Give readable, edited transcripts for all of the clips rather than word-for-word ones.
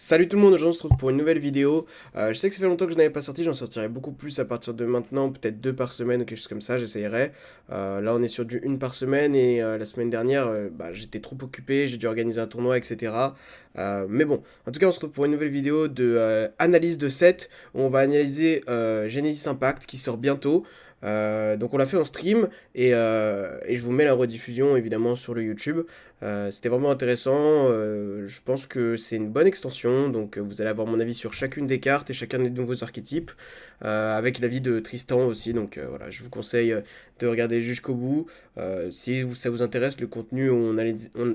Salut tout le monde, aujourd'hui on se retrouve pour une nouvelle vidéo. Je sais que ça fait longtemps que je n'avais pas sorti, j'en sortirai beaucoup plus à partir de maintenant, peut-être deux par semaine ou quelque chose comme ça, j'essayerai. Là on est sur du une par semaine et la semaine dernière j'étais trop occupé, j'ai dû organiser un tournoi, etc. Mais bon, en tout cas on se retrouve pour une nouvelle vidéo de analyse de set où on va analyser Genesis Impact qui sort bientôt. Donc on l'a fait en stream et je vous mets la rediffusion évidemment sur le YouTube. C'était vraiment intéressant. Je pense que c'est une bonne extension. Donc, vous allez avoir mon avis sur chacune des cartes et chacun des nouveaux archétypes, avec l'avis de Tristan aussi. Donc, voilà, je vous conseille de regarder jusqu'au bout. Si ça vous intéresse, le contenu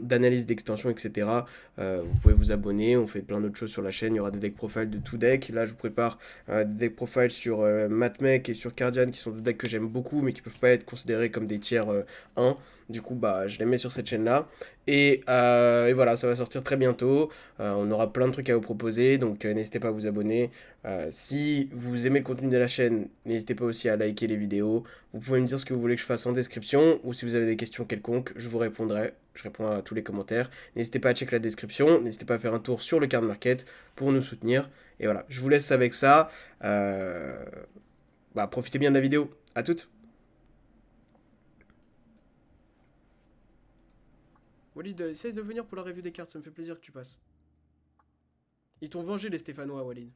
d'analyse d'extension, etc., vous pouvez vous abonner. On fait plein d'autres choses sur la chaîne. Il y aura des deck profiles de tout deck. Là, je vous prépare des deck profiles sur Matmec et sur Cardian, qui sont deux decks que j'aime beaucoup, mais qui peuvent pas être considérés comme des tiers 1. Du coup, je les mets sur cette chaîne-là. Et voilà, ça va sortir très bientôt. On aura plein de trucs à vous proposer, donc n'hésitez pas à vous abonner. Si vous aimez le contenu de la chaîne, n'hésitez pas aussi à liker les vidéos. Vous pouvez me dire ce que vous voulez que je fasse en description, ou si vous avez des questions quelconques, je vous répondrai. Je réponds à tous les commentaires. N'hésitez pas à checker la description, n'hésitez pas à faire un tour sur le card market pour nous soutenir. Et voilà, je vous laisse avec ça. Profitez bien de la vidéo. À toutes. Walid, essaye de venir pour la review des cartes, ça me fait plaisir que tu passes. Ils t'ont vengé les Stéphanois, Walid.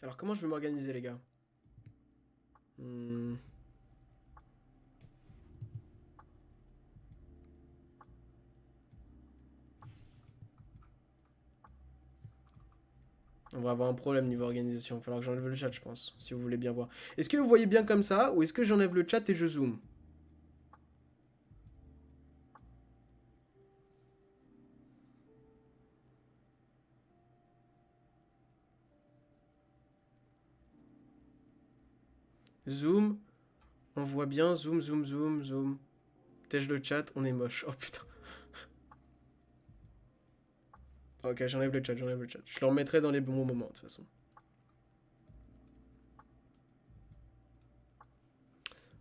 Alors comment je vais m'organiser les gars? Hmm. On va avoir un problème niveau organisation. Il va falloir que j'enlève le chat, je pense, si vous voulez bien voir. Est-ce que vous voyez bien comme ça, ou est-ce que j'enlève le chat et je zoome? Zoom, on voit bien, zoom, zoom, zoom, zoom. Tèche le chat, on est moche. Oh putain. Ok, j'enlève le chat, j'enlève le chat. Je le remettrai dans les bons moments, de toute façon.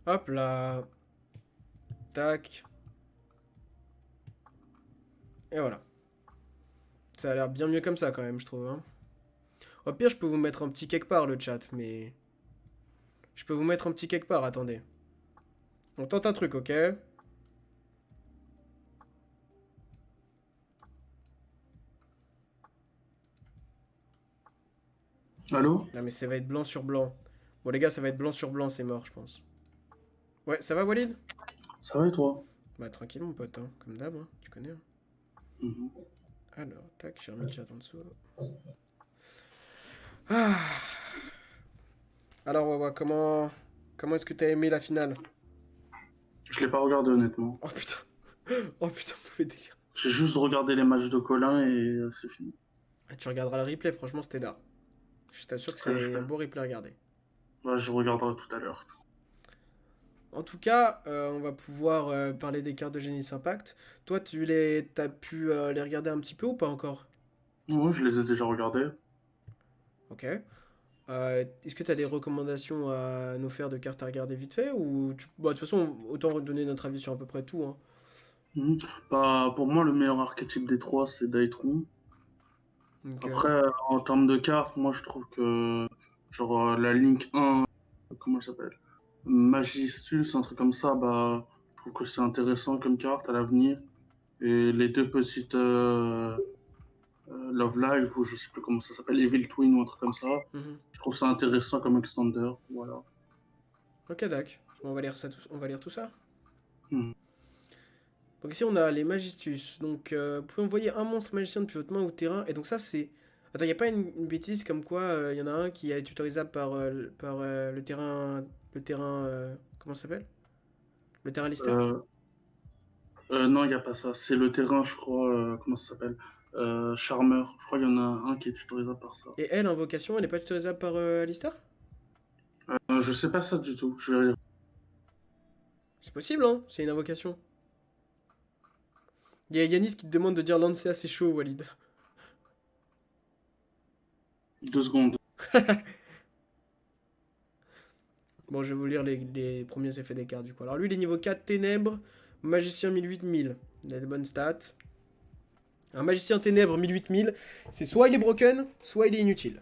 Hop là. Tac. Et voilà. Ça a l'air bien mieux comme ça quand même, je trouve. Hein. Au pire, je peux vous mettre un petit quelque part le chat, mais... Je peux vous mettre un petit quelque part, attendez. On tente un truc, ok? Allô? Non mais ça va être blanc sur blanc. Bon les gars, ça va être blanc sur blanc, c'est mort, je pense. Ouais, ça va Walid? Ça va et toi? Bah tranquille mon pote, hein. Comme d'hab, hein. Tu connais. Hein. Mhm. Alors, tac, j'ai remis le chat en dessous. Ah. Alors Wawa, comment est-ce que t'as aimé la finale? Je l'ai pas regardé honnêtement. Oh putain, oh putain, vous faites délire. J'ai juste regardé les matchs de Colin et c'est fini. Ah, tu regarderas le replay, franchement c'était d'art. Je t'assure que Ouais, c'est un beau replay à regarder. je regarderai tout à l'heure. En tout cas, on va pouvoir parler des cartes de Genesis Impact. Toi, t'as pu les regarder un petit peu ou pas encore? Ouais, je les ai déjà regardés. Ok. Est-ce que tu as des recommandations à nous faire de cartes à regarder vite fait ou de toute façon, autant redonner notre avis sur à peu près tout, hein. Mhm. Bah, pour moi, le meilleur archétype des trois, c'est Daitron. Ok. Après, en termes de cartes, moi, je trouve que, genre, la Link 1, comment elle s'appelle? Magistus, un truc comme ça, bah, je trouve que c'est intéressant comme carte à l'avenir. Et les deux petites Love Live, ou je sais plus comment ça s'appelle, Evil Twin ou un truc comme ça. Mhm. Je trouve ça intéressant comme extender. Voilà. Ok, d'accord. On va lire ça, on va lire tout ça. Hmm. Donc ici, on a les Magistus. Donc, vous pouvez envoyer un monstre magicien depuis votre main au terrain. Et donc ça, c'est... Attends, il n'y a pas une bêtise comme quoi il y en a un qui est tutorisable par le terrain... Le terrain... comment ça s'appelle? Le terrain Lister? Euh, non, il n'y a pas ça. C'est le terrain, je crois. Comment ça s'appelle? Charmeur. Je crois qu'il y en a un qui est tutorisable par ça. Et elle, invocation, elle n'est pas tutorisable par Lister? Je sais pas ça du tout. Je vais... C'est possible, hein? C'est une invocation. Il y a Yanis qui te demande de dire Lancea, c'est chaud, Walid. 2 secondes. Bon, je vais vous lire les premiers effets des cartes du coup. Alors lui, il est niveau 4 ténèbres. Magicien 1008-1000. Il a des bonnes stats. Un magicien ténèbres 1008-1000, c'est soit il est broken, soit il est inutile.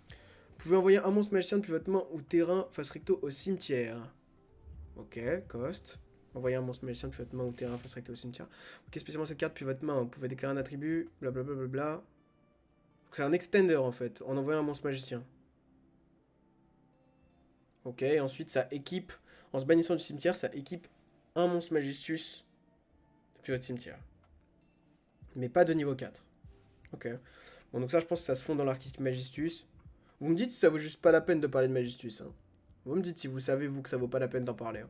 Vous pouvez envoyer un monstre magicien depuis votre main ou terrain face recto au cimetière. Ok, cost. Envoyer un monstre magicien depuis votre main ou terrain face recto au cimetière. Ok, spécialement cette carte depuis votre main. Vous pouvez déclarer un attribut, blablabla. Bla bla bla. C'est un extender en fait, en envoyant un monstre magicien. Ok, et ensuite ça équipe, en se bannissant du cimetière, ça équipe un monstre magistus depuis votre cimetière. Mais pas de niveau 4. Ok. Bon, donc ça, je pense que ça se fond dans l'archétype magistus. Vous me dites si ça vaut juste pas la peine de parler de magistus. Hein. Vous me dites si vous savez, vous, que ça vaut pas la peine d'en parler. Hein.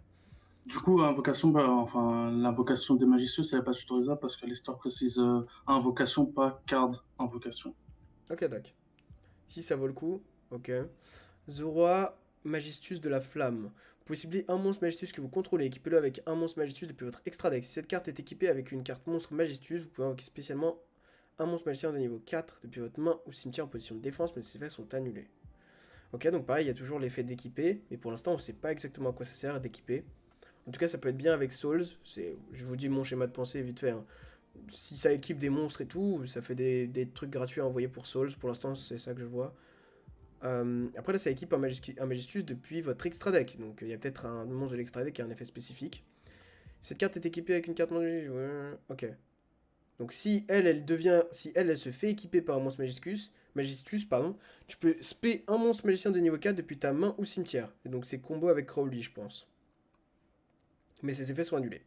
Du coup, invocation, bah, enfin, l'invocation des magicieux, ça n'est pas tutorisable parce que l'histoire précise invocation, pas card invocation. Ok, d'accord. Si ça vaut le coup, ok. Zoroa Magistus de la Flamme. Vous pouvez cibler un monstre Magistus que vous contrôlez, équipez-le avec un monstre Magistus depuis votre extra deck. Si cette carte est équipée avec une carte monstre Magistus, vous pouvez invoquer spécialement un monstre magicien de niveau 4 depuis votre main ou cimetière en position de défense, mais ces effets sont annulés. Ok, donc pareil, il y a toujours l'effet d'équiper, mais pour l'instant, on ne sait pas exactement à quoi ça sert d'équiper. En tout cas, ça peut être bien avec Souls. Je vous dis mon schéma de pensée vite fait. Hein. Si ça équipe des monstres et tout, ça fait des trucs gratuits à envoyer pour Souls. Pour l'instant, c'est ça que je vois. Après là ça équipe un Magistus depuis votre extra deck, donc il y a peut-être un monstre de l'extra deck qui a un effet spécifique. Cette carte est équipée avec une carte magistus, ouais, ok. Donc si elle se fait équiper par un monstre Magistus, pardon, tu peux spé un monstre magicien de niveau 4 depuis ta main ou cimetière. Et donc c'est combo avec Crowley je pense. Mais ces effets sont annulés.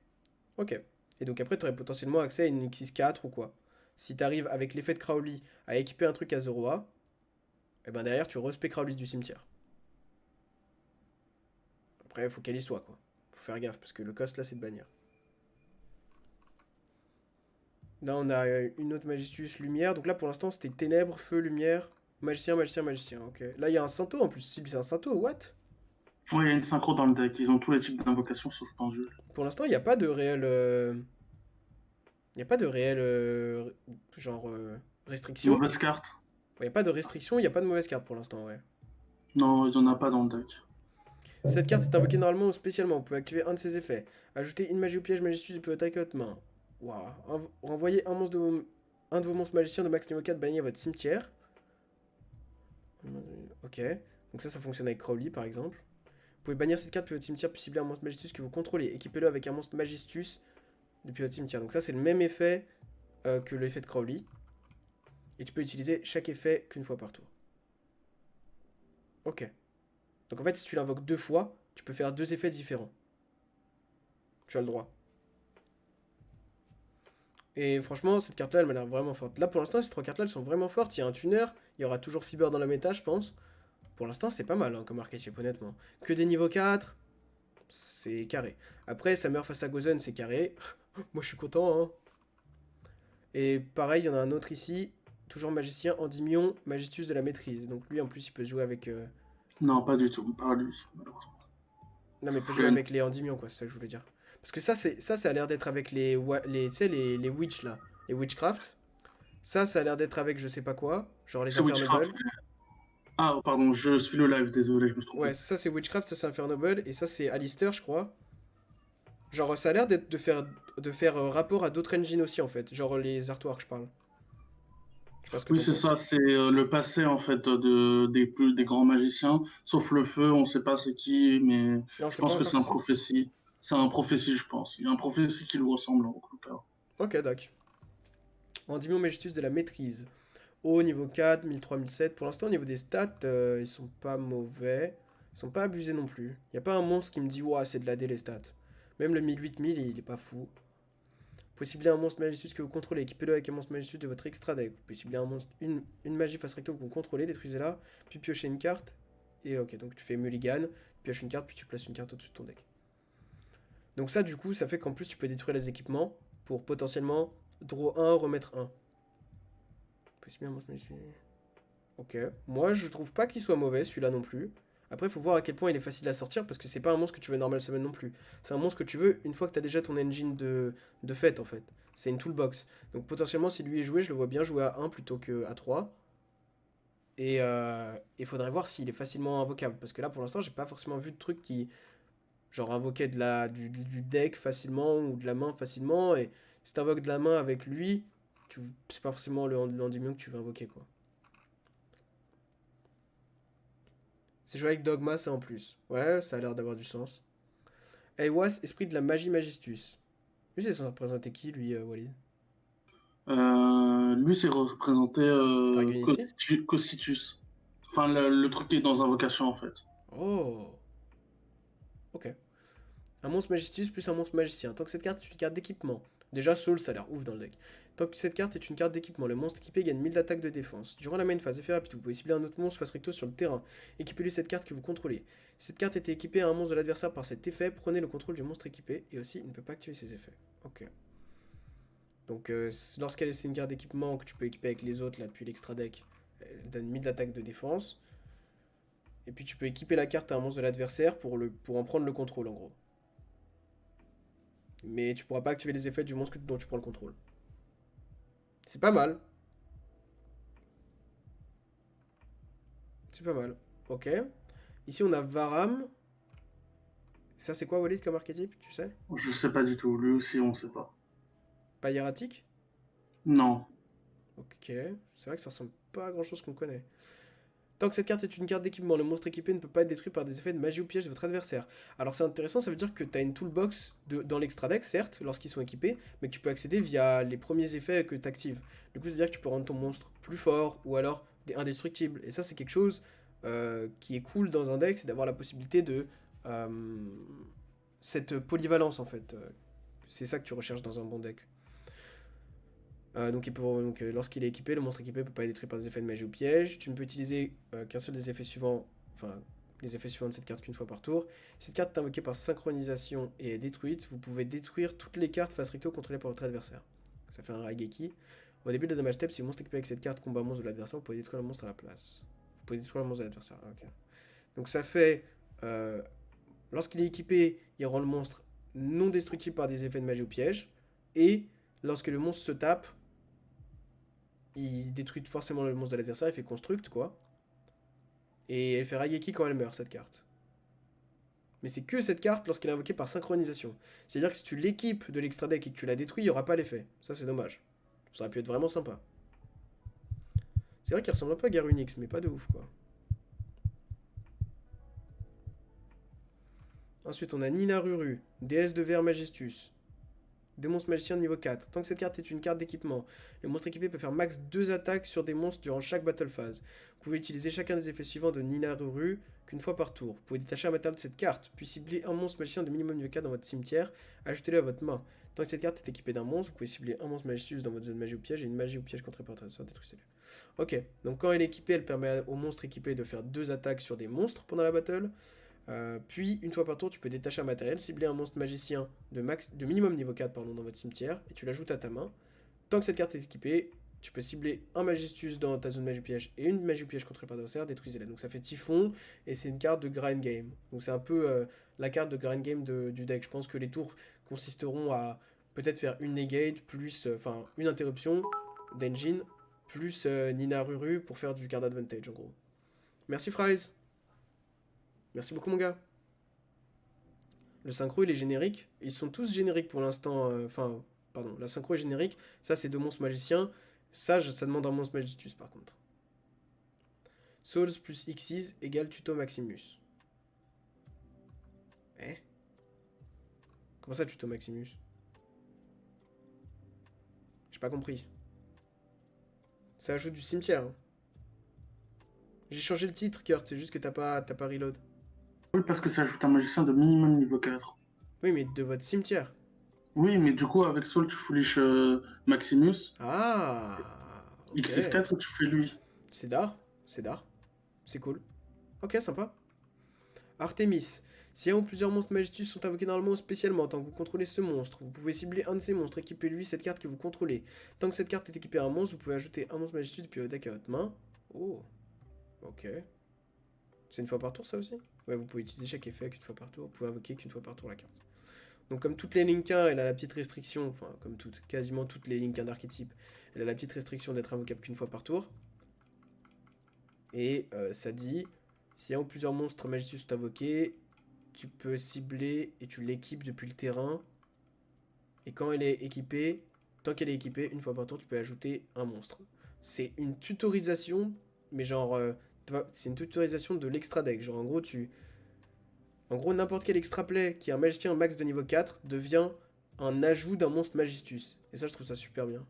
Ok. Et donc après tu aurais potentiellement accès à une X6-4 ou quoi. Si tu arrives avec l'effet de Crowley à équiper un truc à 0A, et ben derrière tu respect Crowley du cimetière. Après, faut qu'elle y soit, quoi. Faut faire gaffe, parce que le cost, là, c'est de bannir. Là, on a une autre Magistus Lumière. Donc là, pour l'instant, c'était Ténèbres, Feu, Lumière, Magicien, Magicien, Magicien. Ok. Là, il y a un Sainto, en plus. C'est un Sainto, what? Ouais, il y a une synchro dans le deck. Ils ont tous les types d'invocations sauf Pendule. Pour l'instant, il n'y a pas de réel... Il n'y a pas de réel... genre... restriction. Mauvaise carte. Il n'y a pas de restriction, il n'y a pas de mauvaise carte pour l'instant, ouais. Non, il n'y en a pas dans le deck. Cette carte est invoquée normalement ou spécialement. Vous pouvez activer un de ses effets. Ajouter une magie au piège Magistus depuis votre votre main. Waouh. Renvoyer un de vos monstres magiciens de max niveau 4 banni à votre cimetière. Ok. Donc ça fonctionne avec Crowley par exemple. Vous pouvez bannir cette carte depuis votre cimetière puis cibler un monstre Magistus que vous contrôlez. Équipez-le avec un monstre Magistus depuis votre cimetière. Donc ça c'est le même effet que l'effet de Crowley. Et tu peux utiliser chaque effet qu'une fois par tour. Ok. Donc en fait si tu l'invoques deux fois, tu peux faire deux effets différents. Tu as le droit. Et franchement, cette carte-là, elle m'a l'air vraiment forte. Là, pour l'instant, ces trois cartes-là, elles sont vraiment fortes. Il y a un tuner, il y aura toujours Fiber dans la méta, je pense. Pour l'instant, c'est pas mal hein, comme archétype, honnêtement. Que des niveaux 4, c'est carré. Après, ça meurt face à Gozen, c'est carré. Moi, je suis content. Hein. Et pareil, il y en a un autre ici. Toujours magicien, Endymion, Magistus de la maîtrise. Donc lui, en plus, il peut jouer avec... Non, pas du tout. Pas lui, malheureusement. Non, mais Ça il peut fout jouer la avec les Endymions, quoi, c'est ça que je voulais dire. Parce que ça a l'air d'être avec tu sais, les Witch, là. Les Witchcraft. Ça a l'air d'être avec je sais pas quoi. Genre les C'est Witchcraft. Infernoble. Ah, pardon, je suis le live, désolé, je me suis trompé. Ouais, ça c'est Witchcraft, ça c'est Infernoble, et ça c'est Alistair, je crois. Genre ça a l'air d'être de faire rapport à d'autres engines aussi en fait. Genre les artworks, je parle. Je sais pas ce que Oui, t'en c'est ça, penses. c'est le passé en fait des grands magiciens, sauf le feu, on sait pas c'est qui, mais Non, je c'est pas pense que encore c'est un qui c'est. prophétie. C'est un prophétie, je pense. Il y a un prophétie qui lui ressemble en tout cas. Ok, doc. Endymion Magistus de la maîtrise. Haut, niveau 4, 1003, 1007. Pour l'instant, au niveau des stats, ils sont pas mauvais. Ils sont pas abusés non plus. Y a pas un monstre qui me dit, ouah, c'est de la D les stats. Même le 1008-1000, il est pas fou. Vous pouvez cibler un monstre Magistus que vous contrôlez, équipez-le avec un monstre Magistus de votre extra deck. Vous pouvez cibler un monstre, une magie face recto que vous contrôlez, détruisez-la, puis piochez une carte. Et ok, donc tu fais mulligan, tu pioches une carte, puis tu places une carte au-dessus de ton deck. Donc ça, du coup, ça fait qu'en plus, tu peux détruire les équipements pour potentiellement draw 1, remettre 1. Vous pouvez cibler un monstre Magistus. Ok. Moi, je trouve pas qu'il soit mauvais, celui-là non plus. Après, il faut voir à quel point il est facile à sortir, parce que c'est pas un monstre que tu veux normal summon non plus. C'est un monstre que tu veux une fois que tu as déjà ton engine de fête, en fait. C'est une toolbox. Donc potentiellement, si lui est joué, je le vois bien jouer à 1 plutôt que à 3. Et il faudrait voir s'il est facilement invocable. Parce que là, pour l'instant, j'ai pas forcément vu de truc qui... genre invoquer du deck facilement ou de la main facilement. Et si t'invoques de la main avec lui, c'est pas forcément l'endymion que tu veux invoquer, quoi. C'est joué avec Dogma, ça en plus. Ouais, ça a l'air d'avoir du sens. Aiwas, esprit de la magie Magistus. Lui, c'est censé représenter qui, lui, Walid? Lui, c'est représenté Dragonity? Cocytus. Enfin, le truc qui est dans Invocation, en fait. Oh, ok. Un monstre Magistus plus un monstre magicien. Tant que cette carte est une carte d'équipement. Déjà, Soul, ça a l'air ouf dans le deck. Tant que cette carte est une carte d'équipement, le monstre équipé gagne 1000 d'attaque de défense. Durant la main phase, effet rapide, vous pouvez cibler un autre monstre face recto sur le terrain. Équipez-lui cette carte que vous contrôlez. Si cette carte était équipée à un monstre de l'adversaire par cet effet, prenez le contrôle du monstre équipé. Et aussi, il ne peut pas activer ses effets. Ok. Donc, lorsqu'elle c'est une carte d'équipement que tu peux équiper avec les autres, là, depuis l'extra deck, elle donne 1000 d'attaque de défense. Et puis, tu peux équiper la carte à un monstre de l'adversaire pour en prendre le contrôle, en gros. Mais tu pourras pas activer les effets du monstre dont tu prends le contrôle. C'est pas mal. C'est pas mal. Ok. Ici, on a Varam. Ça, c'est quoi, Walid, comme archétype, tu sais? Je sais pas du tout. Lui aussi, on sait pas. Pas hiératique? Non. Ok. C'est vrai que ça ressemble pas à grand chose qu'on connaît. Tant que cette carte est une carte d'équipement, le monstre équipé ne peut pas être détruit par des effets de magie ou piège de votre adversaire. Alors c'est intéressant, ça veut dire que tu as une toolbox dans l'extra deck, certes, lorsqu'ils sont équipés, mais que tu peux accéder via les premiers effets que tu actives. Du coup, c'est-à-dire que tu peux rendre ton monstre plus fort ou alors indestructible. Et ça, c'est quelque chose qui est cool dans un deck, c'est d'avoir la possibilité de cette polyvalence en fait. C'est ça que tu recherches dans un bon deck. Lorsqu'il est équipé, le monstre équipé ne peut pas être détruit par des effets de magie ou piège. Tu ne peux utiliser qu'un seul des effets suivants, enfin les effets suivants de cette carte qu'une fois par tour. Si cette carte est invoquée par synchronisation et est détruite, vous pouvez détruire toutes les cartes face recto contrôlées par votre adversaire. Ça fait un Raigeki. Au début de la damage step, si le monstre équipé avec cette carte combat un monstre de l'adversaire, vous pouvez détruire le monstre à la place. Vous pouvez détruire le monstre de l'adversaire. Ah, ok. Donc ça fait, lorsqu'il est équipé, il rend le monstre non destructible par des effets de magie ou piège. Et lorsque le monstre se tape, il détruit forcément le monstre de l'adversaire, il fait construct, quoi. Et elle fait Raigeki quand elle meurt, cette carte. Mais c'est que cette carte lorsqu'elle est invoquée par synchronisation. C'est-à-dire que si tu l'équipes de l'extra deck et que tu la détruis, il n'y aura pas l'effet. Ça, c'est dommage. Ça aurait pu être vraiment sympa. C'est vrai qu'il ressemble un peu à Garunix, mais pas de ouf, quoi. Ensuite, on a Nina Ruru, déesse de verre Majestus. Deux monstres magiciens de niveau 4. Tant que cette carte est une carte d'équipement, le monstre équipé peut faire max 2 attaques sur des monstres durant chaque battle phase. Vous pouvez utiliser chacun des effets suivants de Nina Ruru qu'une fois par tour. Vous pouvez détacher un matériel de cette carte, puis cibler un monstre magicien de minimum niveau 4 dans votre cimetière, ajoutez-le à votre main. Tant que cette carte est équipée d'un monstre, vous pouvez cibler un monstre magicien dans votre zone magie ou piège et une magie ou piège contrée par votre adversaire, détruisez-le. Ok, donc quand elle est équipée, elle permet au monstre équipé de faire 2 attaques sur des monstres pendant la battle. Puis, une fois par tour, tu peux détacher un matériel, cibler un monstre magicien de minimum niveau 4 pardon, dans votre cimetière, et tu l'ajoutes à ta main. Tant que cette carte est équipée, tu peux cibler un Magistus dans ta zone magie piège et une magie piège contre l'adversaire, détruisez-la. Donc ça fait Typhon, et c'est une carte de grind game. Donc c'est un peu la carte de grind game du deck. Je pense que les tours consisteront à peut-être faire une negate, plus, enfin, une interruption d'engine, plus Nina Ruru pour faire du card advantage en gros. Merci Fries. Merci beaucoup mon gars. Le synchro, il est générique. Ils sont tous génériques pour l'instant. Enfin, pardon, la synchro est générique. Ça, c'est deux monstres magiciens. Ça demande un monstre Magistus, par contre. Souls plus Xyz égale Tuto Maximus. Eh? Comment ça, Tuto Maximus? J'ai pas compris. Ça ajoute du cimetière. Hein. J'ai changé le titre, Kurt. C'est juste que t'as pas reload. Oui, parce que ça ajoute un magicien de minimum niveau 4. Oui, mais de votre cimetière. Oui, mais du coup, avec Soul, tu foolish Maximus. Ah, ok. X64, tu fais lui. C'est d'art. C'est d'art. C'est cool. Ok, sympa. Artemis. Si un ou plusieurs monstres Magistus sont invoqués normalement ou spécialement, tant que vous contrôlez ce monstre, vous pouvez cibler un de ces monstres, équiper lui cette carte que vous contrôlez. Tant que cette carte est équipée à un monstre, vous pouvez ajouter un monstre Magistus depuis votre deck à votre main. Oh, ok. C'est une fois par tour ça aussi? Ouais, vous pouvez utiliser chaque effet qu'une fois par tour, vous pouvez invoquer qu'une fois par tour la carte. Donc comme toutes les Link 1, elle a la petite restriction, enfin comme toutes, quasiment toutes les Link 1 d'archétype, elle a la petite restriction d'être invocable qu'une fois par tour. Et ça dit, si un ou plusieurs monstres Magistus sont invoqués, tu peux cibler et tu l'équipes depuis le terrain. Et quand elle est équipée, tant qu'elle est équipée, une fois par tour, tu peux ajouter un monstre. C'est une tutorisation, mais genre, c'est une tutorisation de l'extra deck. Genre, en gros, n'importe quel extra play qui est un magicien max de niveau 4 devient un ajout d'un monstre Magistus. Et ça, je trouve ça super bien.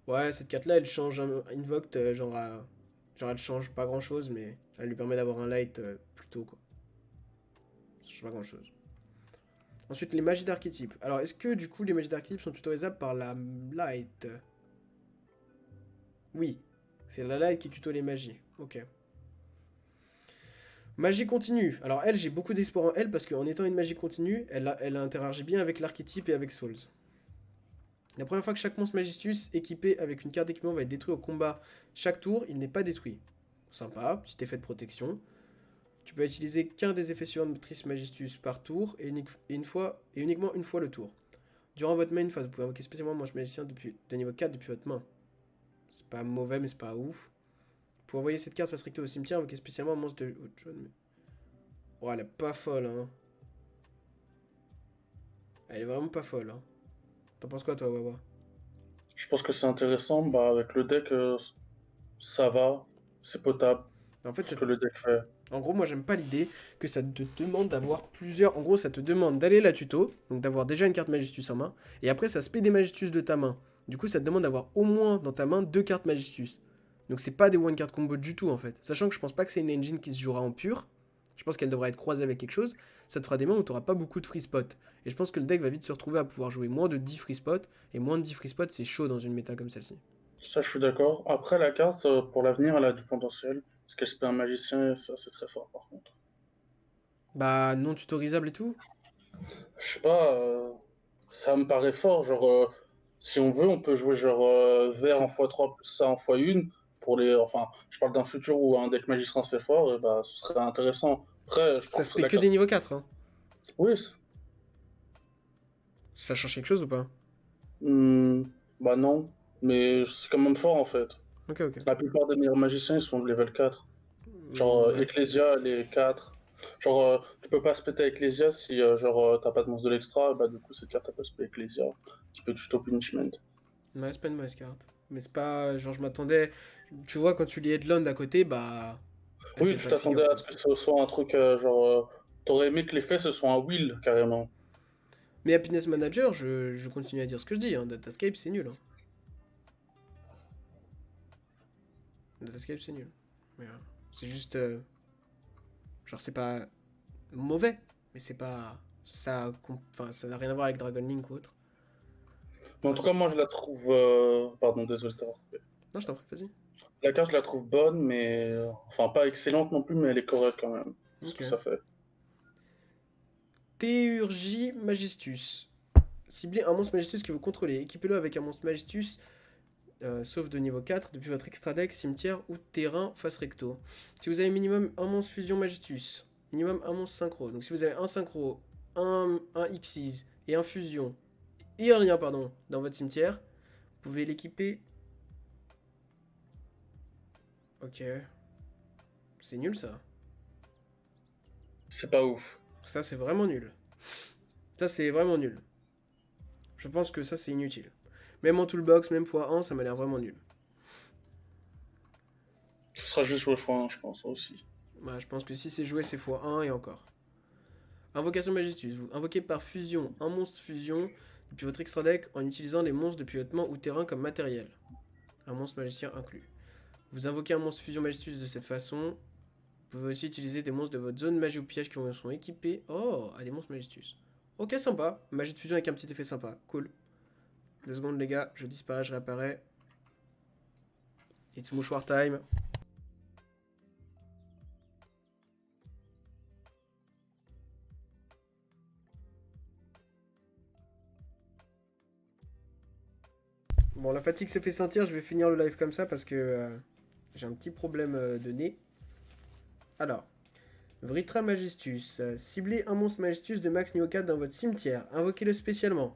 Ouais, cette carte-là, elle change un Invoked, genre, elle change pas grand-chose, mais elle lui permet d'avoir un light plus tôt, quoi. Ça change pas grand-chose. Ensuite, les magies d'archétype. Alors, est-ce que, du coup, les magies d'archétype sont tutorisables par la light? Oui. C'est la light qui tuto les magies. Ok. Magie continue. Alors, elle, j'ai beaucoup d'espoir en elle, parce qu'en étant une magie continue, elle interagit bien avec l'archétype et avec Souls. La première fois que chaque monstre Magistus équipé avec une carte d'équipement va être détruit au combat chaque tour, il n'est pas détruit. Sympa, petit effet de protection. Tu peux utiliser qu'un des effets suivants de Motrice Magistus par tour et uniquement une fois le tour. Durant votre main phase, vous pouvez invoquer spécialement un monstre magicien de niveau 4 depuis votre main. C'est pas mauvais, mais c'est pas ouf. Pour envoyer cette carte face recto au cimetière, invoquer spécialement un monstre de. Oh, elle est pas folle, hein. Elle est vraiment pas folle, hein. T'en penses quoi, toi, Wawa? Je pense que c'est intéressant. Bah, avec le deck, ça va. C'est potable. En fait, Ce que le deck fait. en gros, moi, j'aime pas l'idée que ça te demande d'avoir plusieurs. En gros, ça te demande d'aller la tuto, donc d'avoir déjà une carte Magistus en main, et après, ça spé des Magistus de ta main. Du coup, ça te demande d'avoir au moins dans ta main deux cartes Magistus. Donc, c'est pas des one card combo du tout, en fait. Sachant que je pense pas que c'est une engine qui se jouera en pur. Je pense qu'elle devra être croisée avec quelque chose. Ça te fera des mains où t'auras pas beaucoup de free spot. Et je pense que le deck va vite se retrouver à pouvoir jouer moins de 10 free spot. Et moins de 10 free spot, c'est chaud dans une méta comme celle-ci. Ça, je suis d'accord. Après, la carte, pour l'avenir, elle a du potentiel. Parce qu'elle se fait un magicien, et ça, c'est très fort, par contre. Bah, non tutorisable et tout. Je sais pas, ça me paraît fort. Genre, si on veut, on peut jouer genre vert en C'est- x3 plus ça en x1 pour les. Enfin, je parle d'un futur où un deck magistrat c'est fort, et bah ce serait intéressant. Après, je Ça trouve se que paie la que des carte. niveaux 4, hein. Oui, Ça change quelque chose ou pas? hmm, bah non, mais c'est quand même fort en fait. Ok, ok. La plupart des meilleurs magiciens ils sont de level 4. Genre, Ouais. Ecclesia, elle est 4. Genre, tu peux pas se péter Ecclesia si genre t'as pas de monstre de l'extra, bah du coup cette carte elle peut se péter Ecclesia. Qui peut tuto punishment. Ouais, c'est pas une mauvaise carte. Mais c'est pas. Genre, je m'attendais. Tu vois, quand tu lis Headland à côté, bah. Elle Oui, fait tu pas de t'attendais figure, à quoi. ce que ce soit un truc genre. T'aurais aimé que les faits ce soit un will carrément. Mais Happiness Manager, je continue à dire ce que je dis, hein. Datascape, c'est nul, hein. Datascape, c'est nul. Mais, c'est juste. Genre, c'est pas mauvais. Mais c'est pas. Enfin, ça n'a rien à voir avec Dragon Link ou autre. Mais en tout cas, Ensuite. moi je la trouve. Pardon, désolé de t'avoir coupé. Non, je t'en prie, vas-y. La carte, je la trouve bonne, mais. Enfin, pas excellente non plus, mais elle est correcte quand même. Ce Ok. que ça fait. Théurgie Magistus. Ciblez un monstre Magistus que vous contrôlez. Équipez-le avec un monstre Magistus, sauf de niveau 4, depuis votre extra deck, cimetière ou terrain face recto. Si vous avez minimum un monstre fusion Magistus, minimum un monstre synchro. Donc si vous avez un synchro, un Xyz et un fusion, et un lien, pardon, dans votre cimetière, vous pouvez l'équiper. Ok. C'est nul ça. C'est pas ouf. Ça c'est vraiment nul. Ça c'est vraiment nul. Je pense que ça c'est inutile. Même en toolbox, même x1, ça m'a l'air vraiment nul. Ce sera juste le fois 1, je pense aussi. Ouais, je pense que si c'est joué, c'est x1 et encore. Invocation Magistus. Vous invoquez par fusion un monstre fusion depuis votre extra deck en utilisant les monstres depuis votre main ou terrain comme matériel. Un monstre magicien inclus. Vous invoquez un monstre fusion Magistus de cette façon. Vous pouvez aussi utiliser des monstres de votre zone magie ou piège qui sont équipés. Oh, à des monstres Magistus. Ok, sympa. Magie de fusion avec un petit effet sympa. Cool. 2 secondes, les gars. Je disparais, je réapparais. It's mouchoir time. Bon, la fatigue s'est fait sentir. Je vais finir le live comme ça parce que j'ai un petit problème de nez. Alors, Vritra Magistus. Ciblez un monstre Magistus de max niveau 4 dans votre cimetière. Invoquez-le spécialement.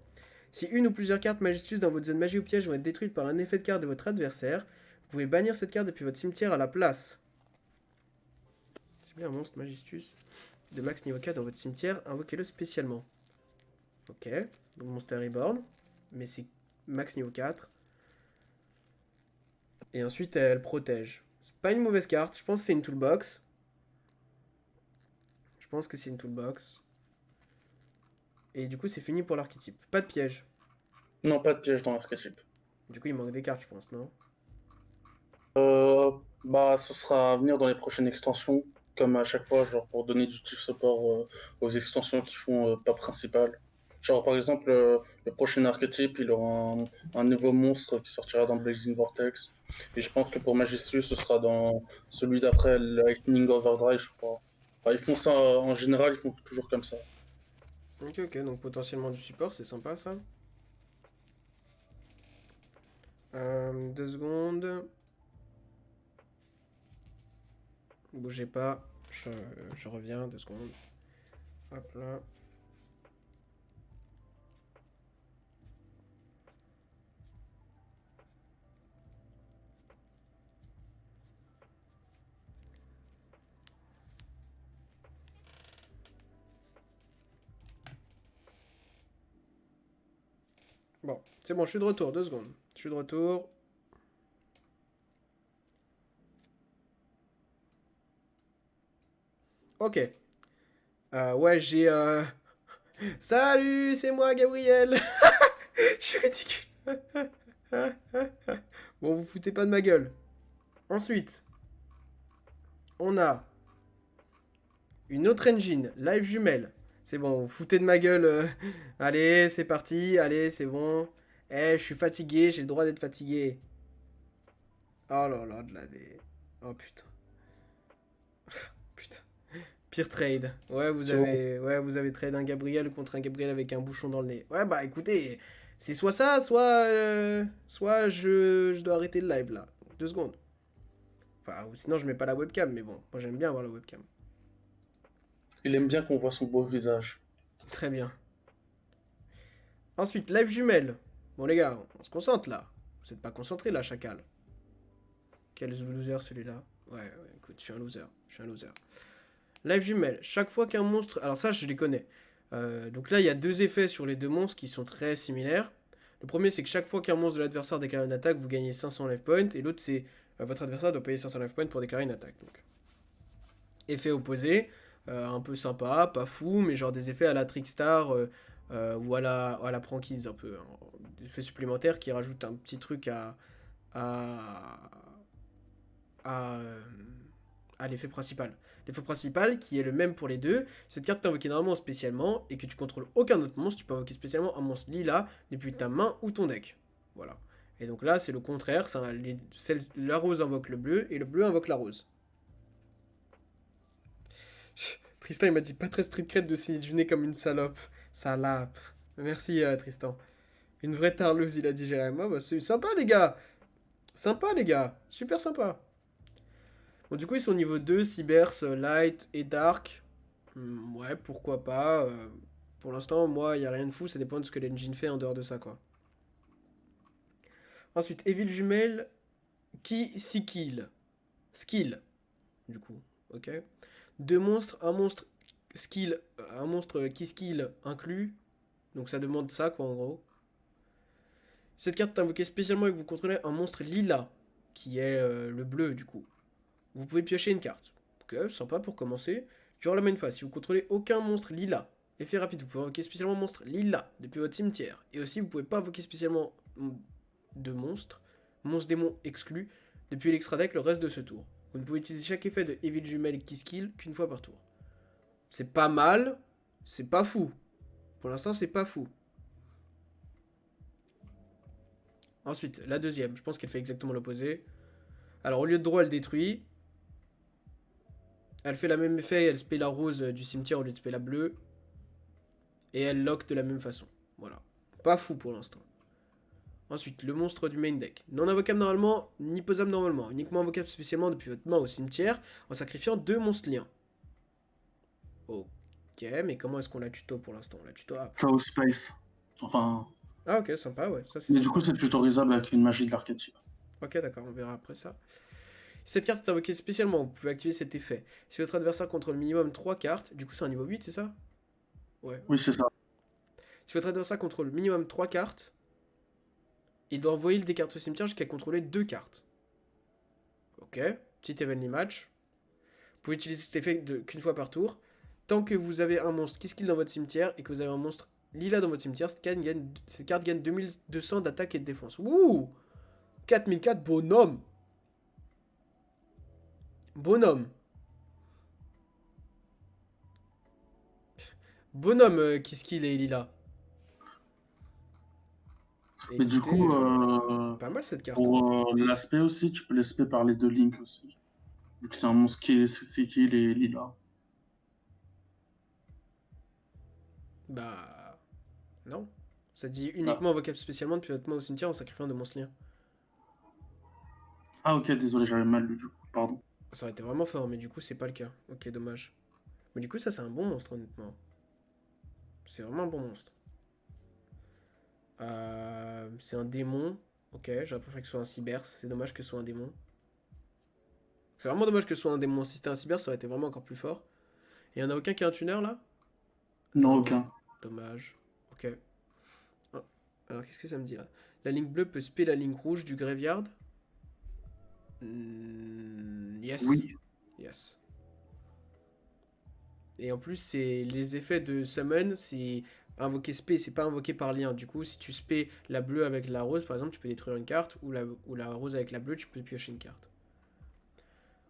Si une ou plusieurs cartes Magistus dans votre zone magie ou piège vont être détruites par un effet de carte de votre adversaire, vous pouvez bannir cette carte depuis votre cimetière à la place. ciblez un monstre Magistus de max niveau 4 dans votre cimetière, invoquez-le spécialement. Ok, donc Monster Reborn, mais c'est max niveau 4. Et ensuite, elle protège. C'est pas une mauvaise carte, je pense que c'est une toolbox. Je pense que c'est une toolbox. Et du coup, c'est fini pour l'archétype. Pas de piège. Non, pas de piège dans l'archétype. Du coup, il manque des cartes, je pense, non? Bah, ce sera à venir dans les prochaines extensions, comme à chaque fois, genre pour donner du chief support aux extensions qui font pas principal. Genre, par exemple, le prochain archétype, il aura un nouveau monstre qui sortira dans Blazing Vortex. Et je pense que pour Magistrus, ce sera dans celui d'après, Lightning Overdrive, je crois. Enfin, ils font ça, en général, ils font toujours comme ça. Ok, ok, donc potentiellement du support, c'est sympa ça. 2 secondes. Bougez pas, je reviens, 2 secondes. Hop là. Bon, c'est bon, je suis de retour, 2 secondes. Je suis de retour. Ok. Ouais, j'ai... Salut, c'est moi, Gabriel. Je suis ridicule. Bon, vous foutez pas de ma gueule. Ensuite, on a une autre engine, Live Jumelle. C'est bon, vous foutez de ma gueule. Allez, c'est parti. Allez, c'est bon. Eh, je suis fatigué, j'ai le droit d'être fatigué. Oh là là, de la dé. Oh putain. Putain. Pire trade. C'est bon. Ouais, vous avez trade un Gabriel contre un Gabriel avec un bouchon dans le nez. Ouais, bah écoutez, c'est soit ça, soit je dois arrêter le live là. 2 secondes. Enfin, ou sinon je mets pas la webcam, mais bon, moi j'aime bien avoir la webcam. Il aime bien qu'on voit son beau visage. Très bien. Ensuite, live jumelle. Bon les gars, on se concentre là. Vous êtes pas concentrés là, chacal. Quel loser celui-là. Ouais, écoute, je suis un loser. Je suis un loser. Live jumelle. Chaque fois qu'un monstre... Alors ça, je les connais. Donc là, il y a 2 effets sur les 2 monstres qui sont très similaires. Le premier, c'est que chaque fois qu'un monstre de l'adversaire déclare une attaque, vous gagnez 500 life points. Et l'autre, c'est votre adversaire doit payer 500 life points pour déclarer une attaque. Donc, effet opposé, un peu sympa, pas fou, mais genre des effets à la Trickstar ou à la Prankies un peu. Hein. Des effets supplémentaires qui rajoutent un petit truc à, à, euh, à l'effet principal. L'effet principal, qui est le même pour les deux, cette carte t'invoquée normalement spécialement et que tu contrôles aucun autre monstre, tu peux invoquer spécialement un monstre lila depuis ta main ou ton deck. Voilà. Et donc là, c'est le contraire, la rose invoque le bleu et le bleu invoque la rose. Tristan, il m'a dit pas très street cred de signer du nez comme une salope. Salope. Merci, Tristan. Une vraie tarlouse, il a dit Jérémy. Ah, bah, c'est sympa, les gars. Sympa, les gars. Super sympa. Bon, du coup, ils sont niveau 2, Cybers, Light et Dark. Ouais, pourquoi pas. Pour l'instant, moi, il n'y a rien de fou. Ça dépend de ce que l'engine fait en dehors de ça, quoi. Ensuite, Evil Jumelle, qui kill. Skill, du coup. Ok. 2 monstres, un monstre skill, un monstre qui skill inclus. Donc ça demande ça, quoi, en gros. Cette carte est invoquée spécialement et que vous contrôlez un monstre lila, qui est le bleu, du coup. Vous pouvez piocher une carte. Ok, sympa pour commencer. Durant la main phase, si vous contrôlez aucun monstre lila, effet rapide, vous pouvez invoquer spécialement monstre lila depuis votre cimetière. Et aussi, vous pouvez pas invoquer spécialement de monstres, monstre démon exclu, depuis l'extra deck le reste de ce tour. Vous ne pouvez utiliser chaque effet de Evil Jumelle qui skill qu'une fois par tour. C'est pas mal, c'est pas fou. Pour l'instant, c'est pas fou. Ensuite, la deuxième, je pense qu'elle fait exactement l'opposé. Alors, au lieu de draw, elle détruit. Elle fait la même effet, elle spell la rose du cimetière au lieu de spell la bleue. Et elle lock de la même façon. Voilà. Pas fou pour l'instant. Ensuite, le monstre du main deck. Non invocable normalement, ni posable normalement. Uniquement invocable spécialement depuis votre main au cimetière en sacrifiant 2 monstres liens. Ok, mais comment est-ce qu'on la tuto pour l'instant? On la tuto à... Chaos Space. Enfin. Ah ok, sympa, ouais, ça c'est Mais du sympa. coup, c'est tutorisable avec une magie de l'archétype. Ok, d'accord, on verra après ça. Si cette carte est invoquée spécialement, vous pouvez activer cet effet. Si votre adversaire contrôle minimum 3 cartes, du coup c'est un niveau 8, c'est ça? Ouais. Oui, c'est ça. Si votre adversaire contrôle minimum 3 cartes, il doit envoyer des cartes au cimetière jusqu'à contrôler 2 cartes. Ok, petit evenly match. Vous pouvez utiliser cet effet qu'une fois par tour. Tant que vous avez un monstre qui skill dans votre cimetière et que vous avez un monstre lila dans votre cimetière, cette carte gagne 2200 d'attaque et de défense. Wouh! 4004, bonhomme! Bonhomme! Bonhomme qui skill et lila. Mais du Écoutez, coup, pas mal cette carte, hein. pour l'aspect aussi, tu peux l'aspect par les deux Link aussi. Vu que c'est un monstre qui est lila. Bah. Non. Ça dit Ah, uniquement invocable spécialement depuis votre main au cimetière en sacrifiant de monstres liens. ah, ok, désolé, j'avais mal lu du coup, pardon. Ça aurait été vraiment fort, mais du coup, c'est pas le cas. Ok, dommage. Mais du coup, ça, c'est un bon monstre, honnêtement. C'est vraiment un bon monstre. C'est un démon. Ok, j'aurais préféré que ce soit un cyber. C'est dommage que ce soit un démon. C'est vraiment dommage que ce soit un démon. Si c'était un cyber, ça aurait été vraiment encore plus fort. Et y'en a aucun qui a un tuner là? Non, Non. aucun. Dommage. Ok. Ah, alors, qu'est-ce que ça me dit là? La ligne bleue peut spé la ligne rouge du graveyard. Yes. Oui. Yes. Et en plus, c'est les effets de summon, c'est invoquer spé, c'est pas invoqué par lien. Du coup, si tu spé la bleue avec la rose, par exemple, tu peux détruire une carte, ou la rose avec la bleue, tu peux piocher une carte.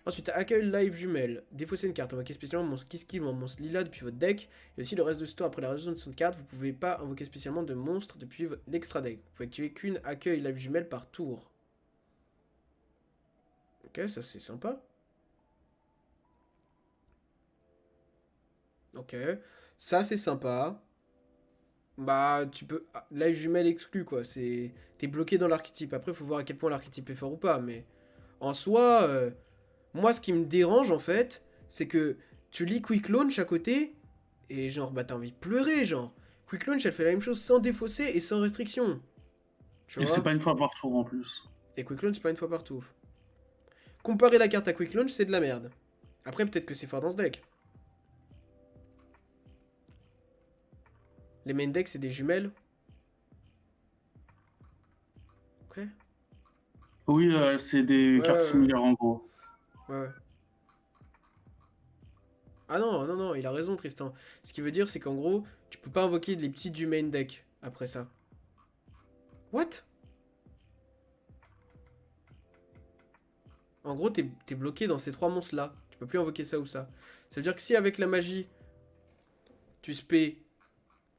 Ensuite, accueil live jumelle. Défausser une carte, invoquer spécialement monstre Kiskill ou un monstre lila depuis votre deck. Et aussi le reste de ce tour après la résolution de cette carte, vous pouvez pas invoquer spécialement de monstre depuis l'extra deck. Vous pouvez activer qu'une accueil live jumelle par tour. Ok, ça c'est sympa. Ok, ça c'est sympa. Bah, tu peux. Live jumelle exclu, quoi. C'est. T'es bloqué dans l'archétype. Après, faut voir à quel point l'archétype est fort ou pas. Mais en soi, moi, ce qui me dérange, en fait, c'est que tu lis Quick Launch à côté. Et genre, bah, t'as envie de pleurer, genre. Quick Launch, elle fait la même chose sans défausser et sans restriction. Tu Et c'est vois? pas une fois par tour en plus. Et Quick Launch, c'est pas une fois partout. Comparer la carte à Quick Launch, c'est de la merde. Après, peut-être que c'est fort dans ce deck. Les main decks, c'est des jumelles. Ok. Ouais, Oui, c'est des ouais, cartes ouais. similaires en gros. Ouais, ouais. Ah non, non, non, il a raison, Tristan. Ce qui veut dire, c'est qu'en gros, tu peux pas invoquer les petits du main deck après ça. What? En gros, t'es bloqué dans ces trois monstres-là. Tu peux plus invoquer ça ou ça. Ça veut dire que si avec la magie, tu spé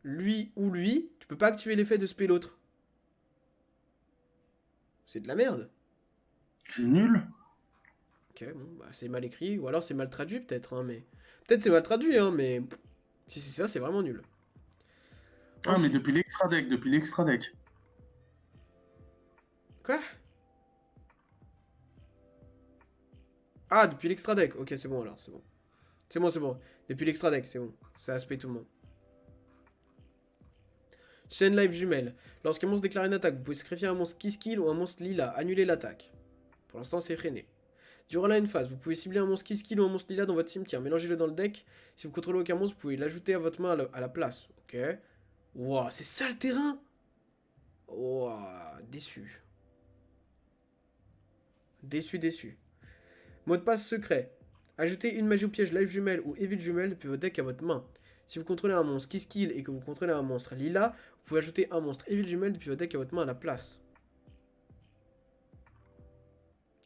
lui ou lui, tu peux pas activer l'effet de spé l'autre. C'est de la merde. C'est nul. Ok, bon, bah c'est mal écrit, ou alors c'est mal traduit peut-être, hein, mais... Peut-être c'est mal traduit, hein, mais... Si c'est ça, c'est vraiment nul. Ah, mais Ensuite... depuis l'extra deck. Quoi? Ah, depuis l'extra deck. Ok, c'est bon alors, c'est bon. C'est bon, c'est bon. Depuis l'extra deck, c'est bon. Ça a spé tout le monde. Chaîne live jumelle. Lorsqu'un monstre déclare une attaque, vous pouvez sacrifier un monstre Kiskill ou un monstre Lila. Annuler l'attaque. Pour l'instant, c'est freiné. Durant la phase, vous pouvez cibler un monstre Kiskill ou un monstre Lila dans votre cimetière. Mélangez-le dans le deck. Si vous contrôlez aucun monstre, vous pouvez l'ajouter à votre main à la place. Ok. Wow, c'est ça le terrain. Wow, déçu. Déçu, déçu. Mot de passe secret. Ajoutez une magie au piège live jumelle ou evil jumelle depuis votre deck à votre main. Si vous contrôlez un monstre qui skill et que vous contrôlez un monstre lila, vous pouvez ajouter un monstre evil jumelle depuis votre deck à votre main à la place.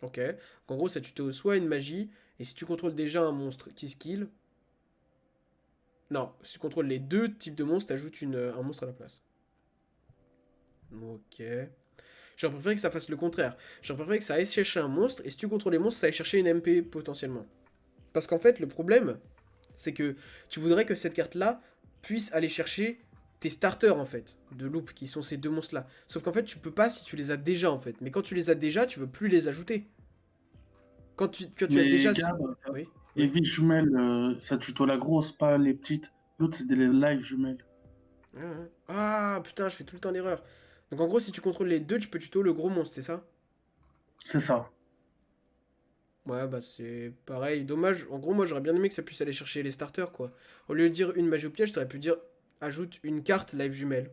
Ok. En gros, ça tuto soit une magie, et si tu contrôles déjà un monstre qui skill. Non, si tu contrôles les deux types de monstres, t'ajoutes un monstre à la place. Ok. J'aurais préféré que ça fasse le contraire. J'aurais préféré que ça aille chercher un monstre, et si tu contrôles les monstres, ça aille chercher une MP potentiellement. Parce qu'en fait, le problème, c'est que tu voudrais que cette carte-là puisse aller chercher tes starters, en fait, de loop, qui sont ces deux monstres-là. Sauf qu'en fait, tu peux pas si tu les as déjà, en fait. Mais quand tu les as déjà, tu veux plus les ajouter. Quand tu as Mais déjà... gars, Oui, oui. Evie jumelles, ça tuto la grosse, pas les petites. L'autre, c'est des live jumelles. Ah, ouais. Ah, putain, je fais tout le temps l'erreur. Donc en gros, si tu contrôles les deux, tu peux tuto le gros monstre, c'est ça? C'est ça. Ouais, bah c'est pareil. Dommage. En gros, moi j'aurais bien aimé que ça puisse aller chercher les starters, quoi. Au lieu de dire une magie au piège, t'aurais pu dire ajoute une carte live jumelle.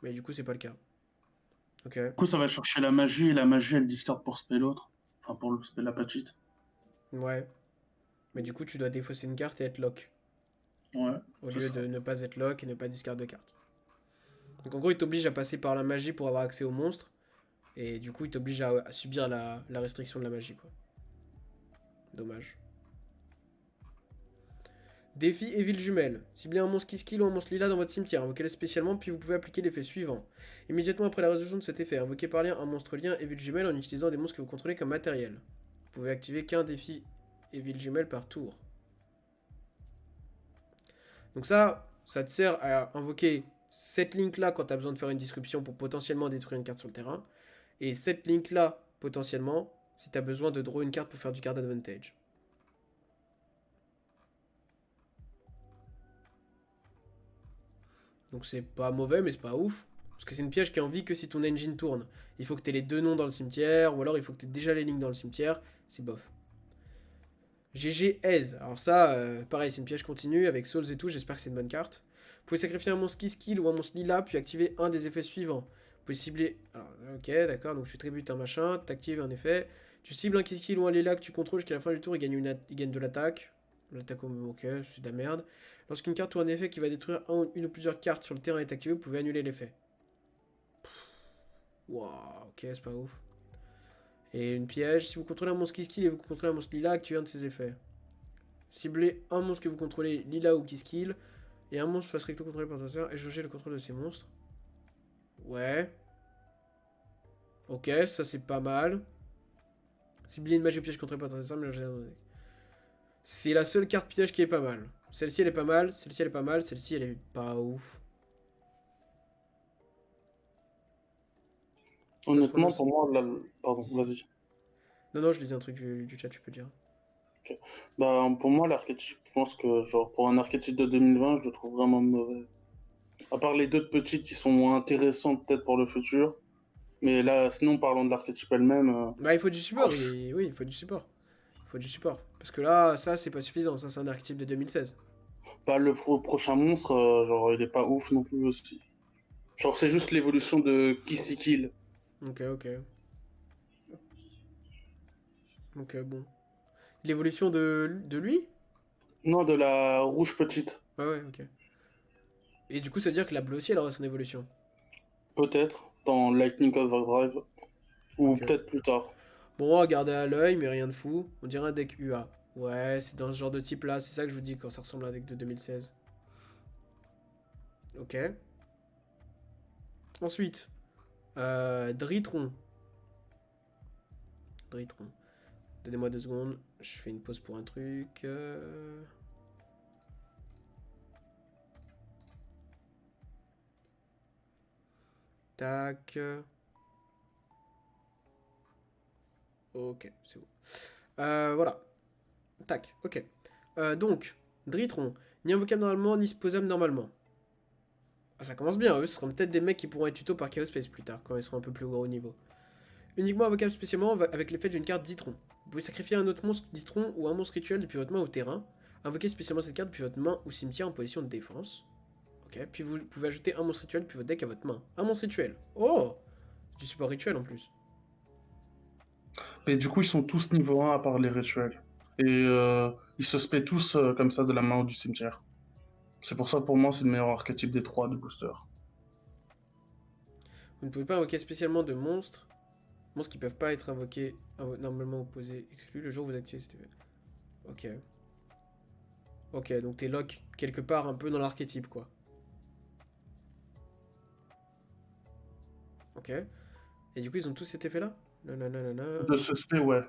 Mais du coup, c'est pas le cas. Ok. Du coup, ça va chercher la magie, et la magie, elle discard pour spell l'autre. Enfin, pour le spell la petite. Ouais. Mais du coup, tu dois défausser une carte et être lock. Ouais, Au c'est lieu ça. de ne pas être lock et ne pas discard de carte. Donc en gros, il t'oblige à passer par la magie pour avoir accès au monstre. Et du coup, il t'oblige à subir la restriction de la magie, quoi. Dommage. Défi Evil Jumelle. Ciblez un monstre qui skill ou un monstre lila dans votre cimetière. Invoquez-le spécialement, puis vous pouvez appliquer l'effet suivant. Immédiatement après la résolution de cet effet, invoquez par lien un monstre lien Evil Jumelle en utilisant des monstres que vous contrôlez comme matériel. Vous pouvez activer qu'un défi Evil Jumelle par tour. Donc ça te sert à invoquer cette link là quand tu as besoin de faire une disruption pour potentiellement détruire une carte sur le terrain. Et cette link là, potentiellement, si tu as besoin de draw une carte pour faire du card advantage. Donc c'est pas mauvais, mais c'est pas ouf. Parce que c'est une piège qui en vie que si ton engine tourne. Il faut que tu aies les deux noms dans le cimetière, ou alors il faut que tu aies déjà les lignes dans le cimetière. C'est bof. GG Aise. Alors ça, pareil, c'est une piège continue avec Souls et tout. J'espère que c'est une bonne carte. Vous pouvez sacrifier un monstre qui skill ou un monstre lila, puis activer un des effets suivants. Vous pouvez cibler. Alors, ok, d'accord, donc tu tributes un machin, t'actives un effet. Tu cibles un qui skill ou un lila que tu contrôles jusqu'à la fin du tour, il gagne de l'attaque. L'attaque, ok, c'est de la merde. Lorsqu'une carte ou un effet qui va détruire une ou plusieurs cartes sur le terrain est activé, vous pouvez annuler l'effet. Waouh, ok, c'est pas ouf. Et une piège, si vous contrôlez un monstre qui skill et vous contrôlez un monstre lila, activez un de ses effets. Ciblez un monstre que vous contrôlez lila ou qui skill, et un monstre face recto contrôlé par ta sœur, et jauger le contrôle de ces monstres. Ouais. Ok, ça c'est pas mal. Cibler une magie au piège contrôlée par ta sœur, mais c'est la seule carte piège qui est pas mal. Celle-ci elle est pas mal, celle-ci elle est pas mal, celle-ci elle est pas ouf. Ça se Honnêtement, prononce. pour moi, là, pardon, vas-y. Non, non, je lisais un truc du chat, tu peux dire. Ok. Bah, pour moi, l'archétype, je pense que, genre, pour un archétype de 2020, je le trouve vraiment mauvais. À part les deux petites qui sont intéressantes peut-être pour le futur. Mais là, sinon, parlons de l'archétype elle-même. Bah, il faut du support, oui, il faut du support. Il faut du support. Parce que là, ça, c'est pas suffisant. Ça, c'est un archétype de 2016. Bah, le prochain monstre, genre, il est pas ouf non plus aussi. Genre, c'est juste l'évolution de Kissy Kill. Ok, ok. Donc, bon. L'évolution de lui. Non, de la rouge petite. Ouais, ouais, ok. Et du coup, ça veut dire que la bleue aussi, elle aura son évolution. Peut-être, dans Lightning Overdrive. Ou Ok. peut-être plus tard. Bon, à garder à l'œil, mais rien de fou. On dirait un deck UA. Ouais, c'est dans ce genre de type là. C'est ça que je vous dis quand ça ressemble à un deck de 2016. Ok. Ensuite, Dritron. Dritron. Donnez-moi 2 secondes. Je fais une pause pour un truc. Tac. Ok, c'est bon. Voilà. Tac, ok. Donc, Dritron. Ni invocable normalement, ni supposable normalement. Ah, ça commence bien, eux, ce seront peut-être des mecs qui pourront être tutos par Chaos Space plus tard, quand ils seront un peu plus gros au niveau. Uniquement invocable spécialement avec l'effet d'une carte Ditron. Vous pouvez sacrifier un autre monstre Ditron ou un monstre rituel depuis votre main au terrain. Invoquer spécialement cette carte depuis votre main ou cimetière en position de défense. Ok, puis vous pouvez ajouter un monstre rituel depuis votre deck à votre main. Un monstre rituel. Oh, du support rituel en plus. Mais du coup, ils sont tous niveau 1 à part les rituels. Et ils se spé tous comme ça de la main ou du cimetière. C'est pour ça, pour moi, c'est le meilleur archétype des trois de booster. Vous ne pouvez pas invoquer spécialement de monstres. Monstres qui peuvent pas être invoqués normalement opposés exclus le jour où vous activez cet effet. Ok. Ok, donc t'es lock quelque part un peu dans l'archétype quoi. Ok. Et du coup ils ont tous cet effet là. Nananana. De ce spé, ouais.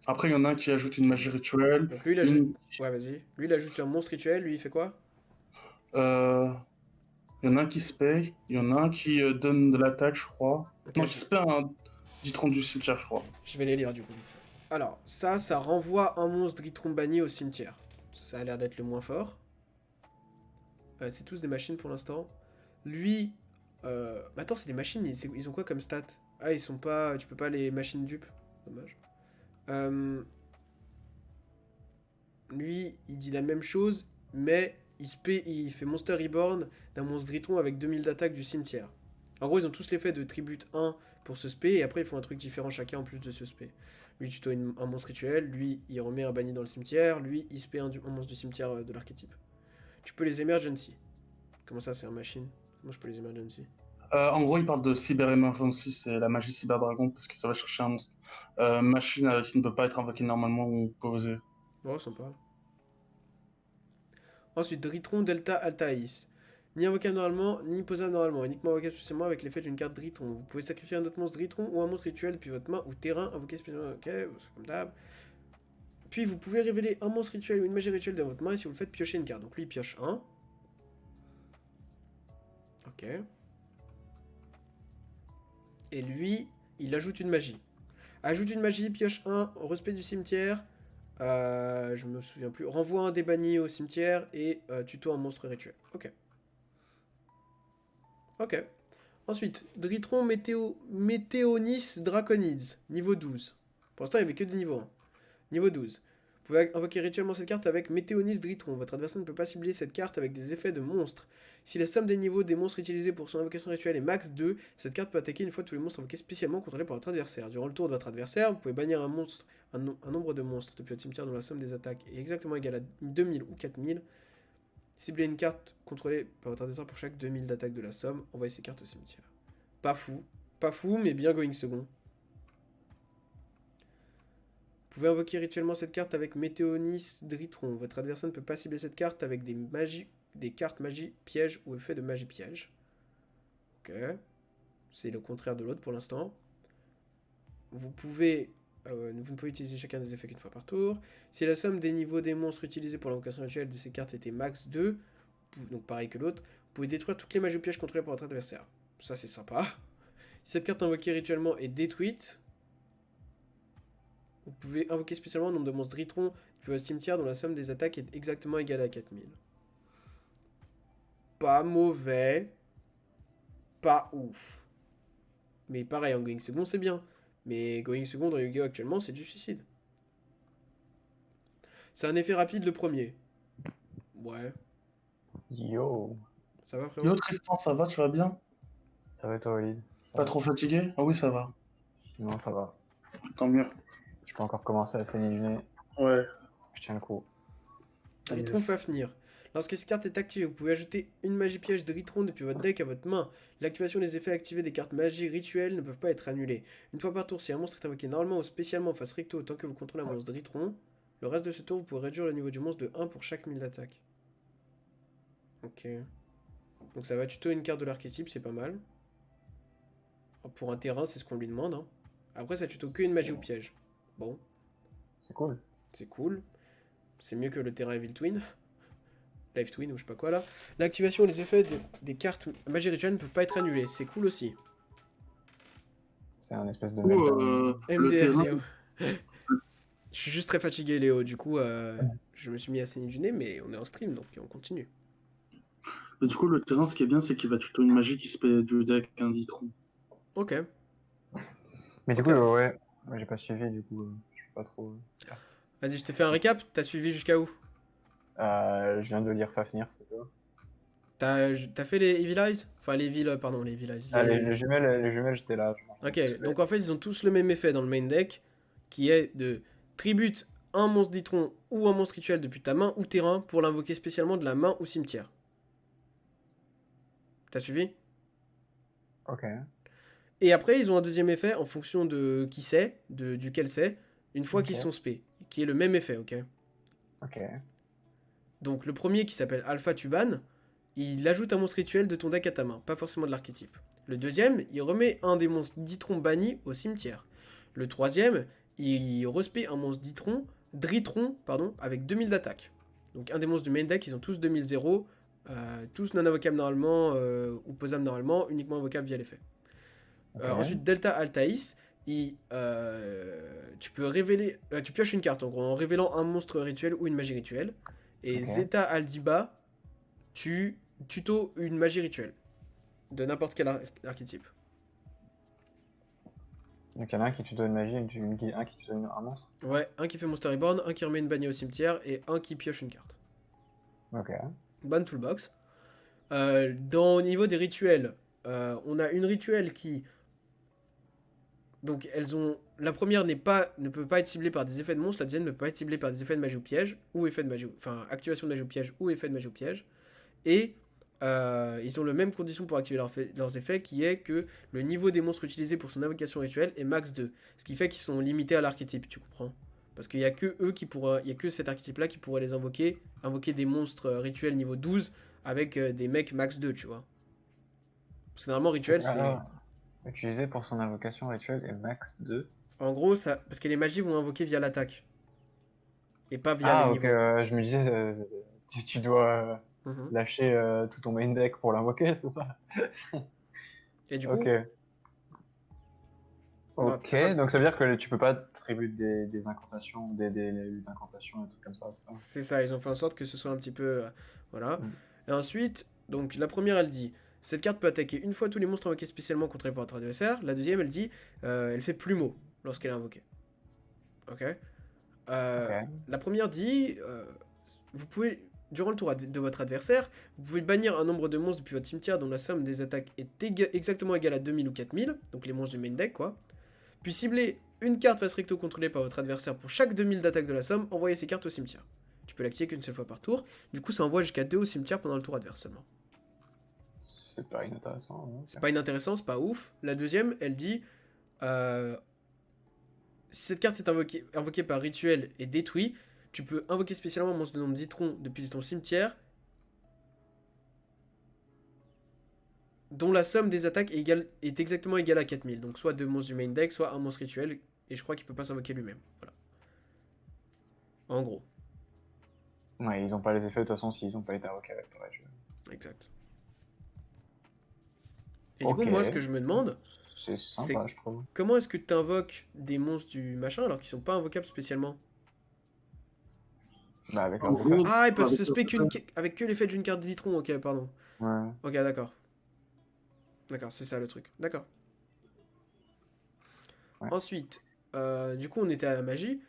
Après, il y en a un qui ajoute une Ok. magie rituelle, Donc lui il ajoute. une... Ouais vas-y. Lui il ajoute un monstre rituel, lui il fait quoi? euh, il y en a un qui se paye, il y en a un qui donne de l'attaque, je crois. Ok, Non, qui se paye un ditron du cimetière, je crois. je vais les lire du coup. Alors, ça renvoie un monstre Dritron banni au cimetière. Ça a l'air d'être le moins fort. C'est tous des machines pour l'instant. Lui. Attends, c'est des machines, ils ont quoi comme stat? Ah, ils sont pas... Tu peux pas les machines dupes. Dommage. Lui, il dit la même chose, mais il fait Monster Reborn d'un monstre Dritron avec 2000 d'attaque du cimetière. En gros, ils ont tous l'effet de tribute 1 pour ce spé, et après ils font un truc différent chacun en plus de ce spé. Lui, tuto un monstre rituel, lui, il remet un banni dans le cimetière, lui, il spé un monstre du cimetière de l'archétype. Tu peux les emergency. Comment ça, c'est un machine? Comment je peux les emergency? En gros, il parle de Cyber Emergency, c'est la magie Cyber Dragon, parce que ça va chercher un monstre. Machine qui ne peut pas être invoqué normalement ou posé. Oh, sympa. Ensuite, Dritron Delta Altaïs. Ni invocable normalement, ni posable normalement, uniquement invocable spécialement avec l'effet d'une carte Dritron. Vous pouvez sacrifier un autre monstre Dritron ou un monstre rituel depuis votre main ou terrain invoqué spécialement. Ok, c'est comme d'hab. Puis vous pouvez révéler un monstre rituel ou une magie rituelle dans votre main et si vous le faites, piocher une carte. Donc lui, il pioche un. Ok. Et lui, il ajoute une magie. Ajoute une magie, pioche un, respect du cimetière. Je me souviens plus. Renvoie un des bannis au cimetière et tuto un monstre rituel. Ok. Ok. Ensuite, Dritron Météonis Draconids, niveau 12. Pour l'instant, il n'y avait que des niveaux 1. Niveau 12. Vous pouvez invoquer rituellement cette carte avec Météonis Dritron. Votre adversaire ne peut pas cibler cette carte avec des effets de monstres. Si la somme des niveaux des monstres utilisés pour son invocation rituelle est max 2, cette carte peut attaquer une fois tous les monstres invoqués spécialement contrôlés par votre adversaire. Durant le tour de votre adversaire, vous pouvez bannir un nombre de monstres depuis votre cimetière dont la somme des attaques est exactement égale à 2000 ou 4000. Ciblez une carte contrôlée par votre adversaire pour chaque 2000 d'attaque de la somme. Envoyez ces cartes au cimetière. Pas fou, mais bien going second. Vous pouvez invoquer rituellement cette carte avec Météonis Dritron. Votre adversaire ne peut pas cibler cette carte avec des cartes magie piège ou effet de magie piège. Ok. C'est le contraire de l'autre pour l'instant. Vous ne pouvez utiliser chacun des effets qu'une fois par tour. Si la somme des niveaux des monstres utilisés pour l'invocation rituelle de ces cartes était max 2, donc pareil que l'autre, vous pouvez détruire toutes les magies pièges contrôlées par votre adversaire. Ça c'est sympa. Si cette carte invoquée rituellement est détruite, vous pouvez invoquer spécialement un nombre de monstres Dritron depuis votre cimetière dont la somme des attaques est exactement égale à 4000. Pas mauvais. Pas ouf. Mais pareil, en Going Second, c'est bien. Mais Going Second dans Yu-Gi-Oh! Actuellement, c'est du suicide. C'est un effet rapide le premier. Ouais. Yo, Ça va, Yo frérot? Tristan, ça va, tu vas bien? ça va toi, Walid? Ça Pas va? trop fatigué? Ah oui, ça va. Non, ça va. Tant mieux. Je peux encore commencer à saigner du nez. Ouais. Je tiens le coup. Dritron Fafnir. Lorsque cette carte est activée, vous pouvez ajouter une magie piège Dritron depuis votre deck à votre main. L'activation des effets activés des cartes magie rituelles ne peuvent pas être annulés. Une fois par tour, si un monstre est invoqué normalement ou spécialement face recto tant que vous contrôlez un monstre Dritron, le reste de ce tour, vous pouvez réduire le niveau du monstre de 1 pour chaque 1000 d'attaque. Ok. Donc ça va tuto une carte de l'archétype, c'est pas mal. Pour un terrain, c'est ce qu'on lui demande. Hein. Après, ça tuto que une magie ou piège. Bon, C'est cool. c'est cool. C'est mieux que le terrain Evil Twin. Life Twin ou je sais pas quoi là. L'activation et les effets des cartes magie rituelle ne peuvent pas être annulés. C'est cool aussi. C'est un espèce de Du coup, meltdown. le MDR terrain, Léo. Je suis juste très fatigué Léo, du coup je me suis mis à saigner du nez mais on est en stream donc on continue. le terrain, ce qui est bien, c'est qu'il va tuto une magie qui se paie du deck un Ditron. Ok. Mais du Ok, coup, ok. ouais, j'ai pas suivi, du coup, je suis pas trop. Vas-y, je t'ai fait un récap. T'as suivi jusqu'à où? Je viens de lire Fafnir, c'est tout. T'as fait les Evil Eyes? Enfin les Evil, pardon, les Evil Eyes. Ah, les jumelles, j'étais là. Ok, donc en fait ils ont tous le même effet dans le main deck, qui est de tribute un monstre Ditron ou un monstre rituel depuis ta main ou terrain pour l'invoquer spécialement de la main ou cimetière. T'as suivi? Ok, Et après ils ont un deuxième effet en fonction de qui c'est, duquel c'est, une fois qu'ils ok, sont spé, qui est le même effet, ok? ok, Donc le premier qui s'appelle Alpha Tuban, il ajoute un monstre rituel de ton deck à ta main, pas forcément de l'archétype. Le deuxième, il remet un des monstres Ditron bannis au cimetière. Le troisième, il respect un monstre Dritron, pardon, avec 2000 d'attaque. Donc un des monstres du main deck, ils ont tous 2000-0, tous non invocables normalement ou posables normalement, uniquement invocables via l'effet. ok, Ensuite, Delta Altaïs, tu peux révéler, tu pioches une carte en gros en révélant un monstre rituel ou une magie rituelle. Et ok, Zeta Aldiba, tu tuto une magie rituelle de n'importe quel archétype. Donc il y en a un qui te donne une magie, un qui te donne un monstre. c'est ça Ouais, un qui fait Monster Reborn, un qui remet une bannière au cimetière et un qui pioche une carte. Ok. Bonne toolbox. Au niveau des rituels, on a une rituel qui. Donc elles ont. La première ne peut pas être ciblée par des effets de monstre, la deuxième ne peut pas être ciblée par des effets de magie ou piège, ou effet de magie. Enfin, activation de magie ou piège, ou effet de magie ou piège. Et ils ont les mêmes conditions pour activer leurs effets, qui est que le niveau des monstres utilisés pour son invocation rituelle est max 2. Ce qui fait qu'ils sont limités à l'archétype, tu comprends? Parce qu'il y a que eux qui pourraient, il y a que cet archétype-là qui pourrait les invoquer des monstres rituels niveau 12 avec des mecs max 2, tu vois. Parce que normalement, rituel, c'est. Utilisé pour son invocation rituelle est max 2. En gros, ça. Parce que les magies vont invoquer via l'attaque. Et pas via les Ah, ok, niveaux. je me disais, tu dois Mhm. lâcher tout ton main deck pour l'invoquer, c'est ça? Et du Ok. coup, bah, Ok, donc ça veut dire que tu peux pas attribuer des incantations, des luttes d'incantation, et trucs comme ça, c'est ça? c'est ça, ils ont fait en sorte que ce soit un petit peu. Voilà. Mm. Et ensuite, donc la première, elle dit cette carte peut attaquer une fois tous les monstres invoqués spécialement contrôlés par votre adversaire. La deuxième, elle dit elle fait plumeau lorsqu'elle est invoquée. Ok. Ok. La première dit vous pouvez, durant le tour de votre adversaire, vous pouvez bannir un nombre de monstres depuis votre cimetière dont la somme des attaques est exactement égale à 2000 ou 4000, donc les monstres du main deck, quoi. Puis cibler une carte face recto contrôlée par votre adversaire pour chaque 2000 d'attaque de la somme, envoyez ces cartes au cimetière. Tu peux l'activer qu'une seule fois par tour, du coup ça envoie jusqu'à 2 au cimetière pendant le tour adverse seulement. C'est pas inintéressant. Hein, C'est pas inintéressant, c'est pas ouf. La deuxième, elle dit euh, si cette carte est invoquée par rituel et détruite, tu peux invoquer spécialement un monstre de nom Zitron depuis ton cimetière dont la somme des attaques est exactement égale à 4000. Donc soit deux monstres du main deck, soit un monstre rituel. Et je crois qu'il peut pas s'invoquer lui-même. Voilà. En gros. Ouais, ils ont pas les effets de toute façon s'ils ont pas été invoqués avec le rituel. Exact. Et du coup, Ok. moi, ce que je me demande, C'est c'est sympa, je trouve. comment est-ce que tu invoques des monstres du machin alors qu'ils sont pas invocables spécialement? Bah, avec En leurs effets. gros, Ah, ils peuvent avec se spé avec que l'effet d'une carte Zitron. Ok, pardon. Ouais. Ok, d'accord. D'accord, c'est ça le truc. D'accord. Ouais. Ensuite, du coup, on était à la magie.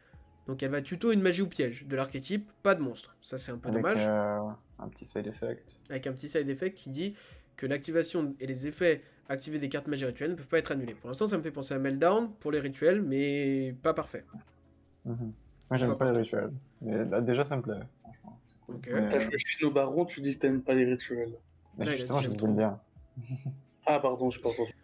Donc elle va tuto une magie ou piège de l'archétype, pas de monstre. Ça, c'est un peu Avec dommage. un petit side effect. Avec un petit side effect qui dit que l'activation et les effets activés des cartes magie rituelles ne peuvent pas être annulés. Pour l'instant, ça me fait penser à Meltdown pour les rituels, mais pas parfait. Moi, Une j'aime fois pas par les tour. rituels. Mais là, déjà, ça me plaît. Franchement, c'est cool. Ok. Mais, t'as joué Chino Baron, tu dis que t'aimes pas les rituels. mais Là, il a dit justement, je j'aime les trop. aime bien. Ah, pardon, j'ai pas entendu.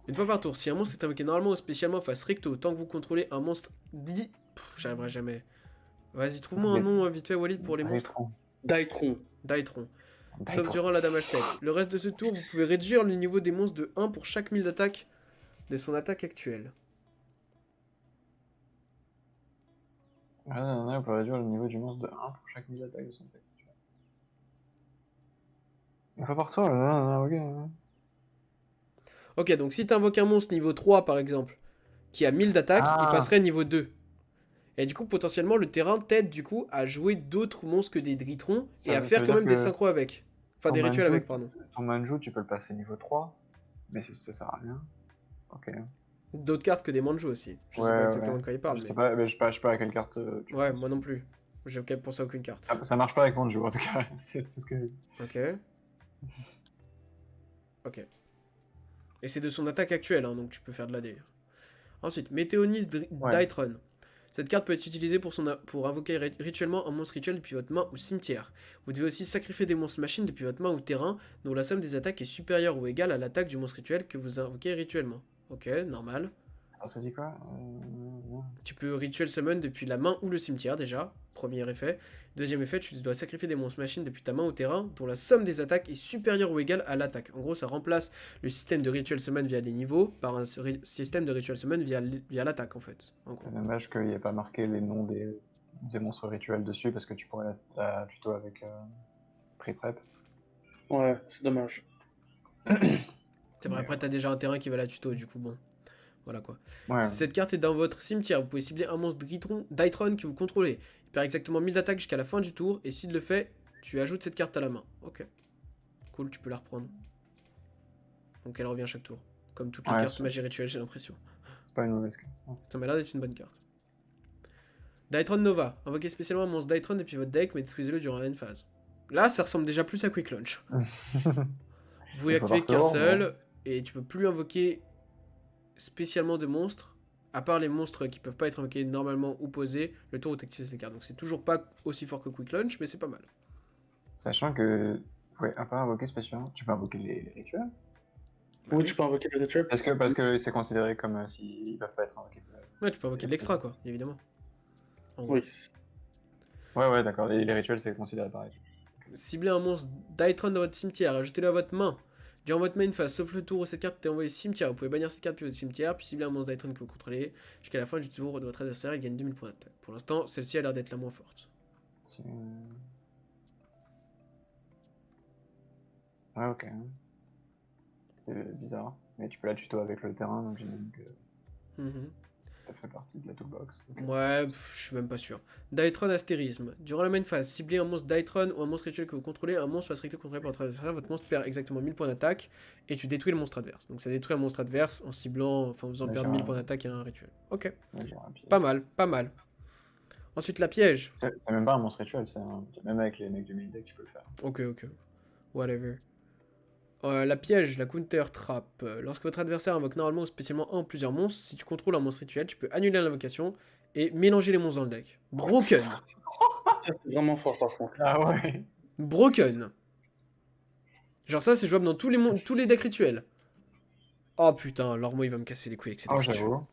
Une fois par tour, si un monstre est invoqué normalement ou spécialement face recto, tant que vous contrôlez un monstre dit. J'arriverai jamais. Vas-y, trouve-moi un Des- nom vite fait, Walid, pour les monstres. Daitron. Daitron. Daitron. Sauf Daitron. durant la damage step. Le reste de ce tour, vous pouvez réduire le niveau des monstres de 1 pour chaque 1000 d'attaque de son attaque actuelle. Ah, non, on peut réduire le niveau du monstre de 1 pour chaque 1000 attaques de son deck. Une fois par tour, ok. Ok, donc si t'invoques un monstre niveau 3 par exemple, qui a 1000 d'attaque, il Ah, passerait niveau 2. Et du coup, potentiellement, le terrain t'aide du coup à jouer d'autres monstres que des Dritrons et à ça faire veut quand dire même des que synchros avec. Enfin, des rituels avec, pardon. ton Manju, tu peux le passer niveau 3, mais ça sert à rien. Ok. D'autres cartes que des Manjo aussi. Je sais pas exactement de quoi il parle, Je mais. sais pas, mais je sais pas à quelle carte tu Ouais, penses. moi non plus. J'ai pensé à aucune carte. Ça marche pas avec Manju, en tout cas. C'est ce que j'ai dit. Ok. Ok. Et c'est de son attaque actuelle, hein, donc tu peux faire de la l'AD. Ensuite, Météonis Ouais. Ditron. Cette carte peut être utilisée pour invoquer rituellement un monstre rituel depuis votre main ou cimetière. Vous devez aussi sacrifier des monstres machines depuis votre main ou terrain, dont la somme des attaques est supérieure ou égale à l'attaque du monstre rituel que vous invoquez rituellement. Ok, normal. Attends, ça dit quoi Tu peux rituel summon depuis la main ou le cimetière déjà, premier effet. Deuxième effet, tu dois sacrifier des monstres machines depuis ta main ou terrain, dont la somme des attaques est supérieure ou égale à l'attaque. En gros, ça remplace le système de rituel summon via les niveaux par un système de rituel summon via l'attaque en fait. En gros. C'est dommage qu'il n'y ait pas marqué les noms des monstres rituels dessus, parce que tu pourrais la tuto avec pré-prep. Ouais, c'est dommage. C'est vrai, après t'as déjà un terrain qui va la tuto, du coup bon. Voilà quoi. Ouais. Si cette carte est dans votre cimetière, vous pouvez cibler un monstre Ditron que vous contrôlez. Il perd exactement 1000 d'attaque jusqu'à la fin du tour, et s'il le fait, tu ajoutes cette carte à la main. Ok. Cool, tu peux la reprendre. Donc elle revient chaque tour. Comme toutes les Ouais, cartes magie rituelle, j'ai l'impression. C'est pas une mauvaise carte. Hein. Ça m'a l'air d'être une bonne carte. Dytron Nova. Invoquez spécialement un monstre Dytron depuis votre deck, mais détruisez-le durant une phase. Là, ça ressemble déjà plus à Quick Launch. Vous y Il faut activez par qu'un tour, seul, et tu peux plus invoquer spécialement de monstres, à part les monstres qui peuvent pas être invoqués normalement ou posés, le tour où tu actives ces cartes. Donc c'est toujours pas aussi fort que Quick Launch, mais c'est pas mal. Sachant que, ouais, à part invoquer spécialement, tu peux invoquer les rituels. Oui, tu peux invoquer les rituels. Parce que c'est considéré comme s'ils peuvent pas être invoqués. Ouais, tu peux invoquer de l'extra, quoi, évidemment. En gros. Oui. Ouais, d'accord. Et les rituels, c'est considéré pareil. Ciblez un monstre Dytron dans votre cimetière, ajoutez-le à votre main. Durant votre main phase, sauf le tour où cette carte est envoyée au cimetière, vous pouvez bannir cette carte puis votre cimetière, puis cibler un monstre Dytron que vous contrôlez. Jusqu'à la fin du tour de votre adversaire, il gagne 2000 points d'attaque. Pour l'instant, celle-ci a l'air d'être la moins forte. Ouais, ok. C'est bizarre. Mais tu peux la tuto avec le terrain, donc j'imagine que ça fait partie de la toolbox. Okay. Ouais, je suis même pas sûr. Dytron Astérisme. Durant la main phase, ciblez un monstre Dytron ou un monstre rituel que vous contrôlez, un monstre strictement contrôlé par votre adversaire, votre monstre perd exactement 1000 points d'attaque et tu détruis le monstre adverse. Donc ça détruit un monstre adverse en ciblant, enfin en faisant perdre 1000 points d'attaque à un rituel. Ok. Pas mal, pas mal. Ensuite la piège. C'est même pas un monstre rituel, même avec les mecs du main deck tu peux le faire. Ok. Whatever. La piège, la counter trap. Lorsque votre adversaire invoque normalement ou spécialement un ou plusieurs monstres, si tu contrôles un monstre rituel, tu peux annuler l'invocation et mélanger les monstres dans le deck. Broken. Ça, c'est vraiment fort par contre. Ah ouais. Broken. Genre ça, c'est jouable dans tous les decks rituels. Oh putain, Lormo il va me casser les couilles avec ces decks rituels. J'avoue.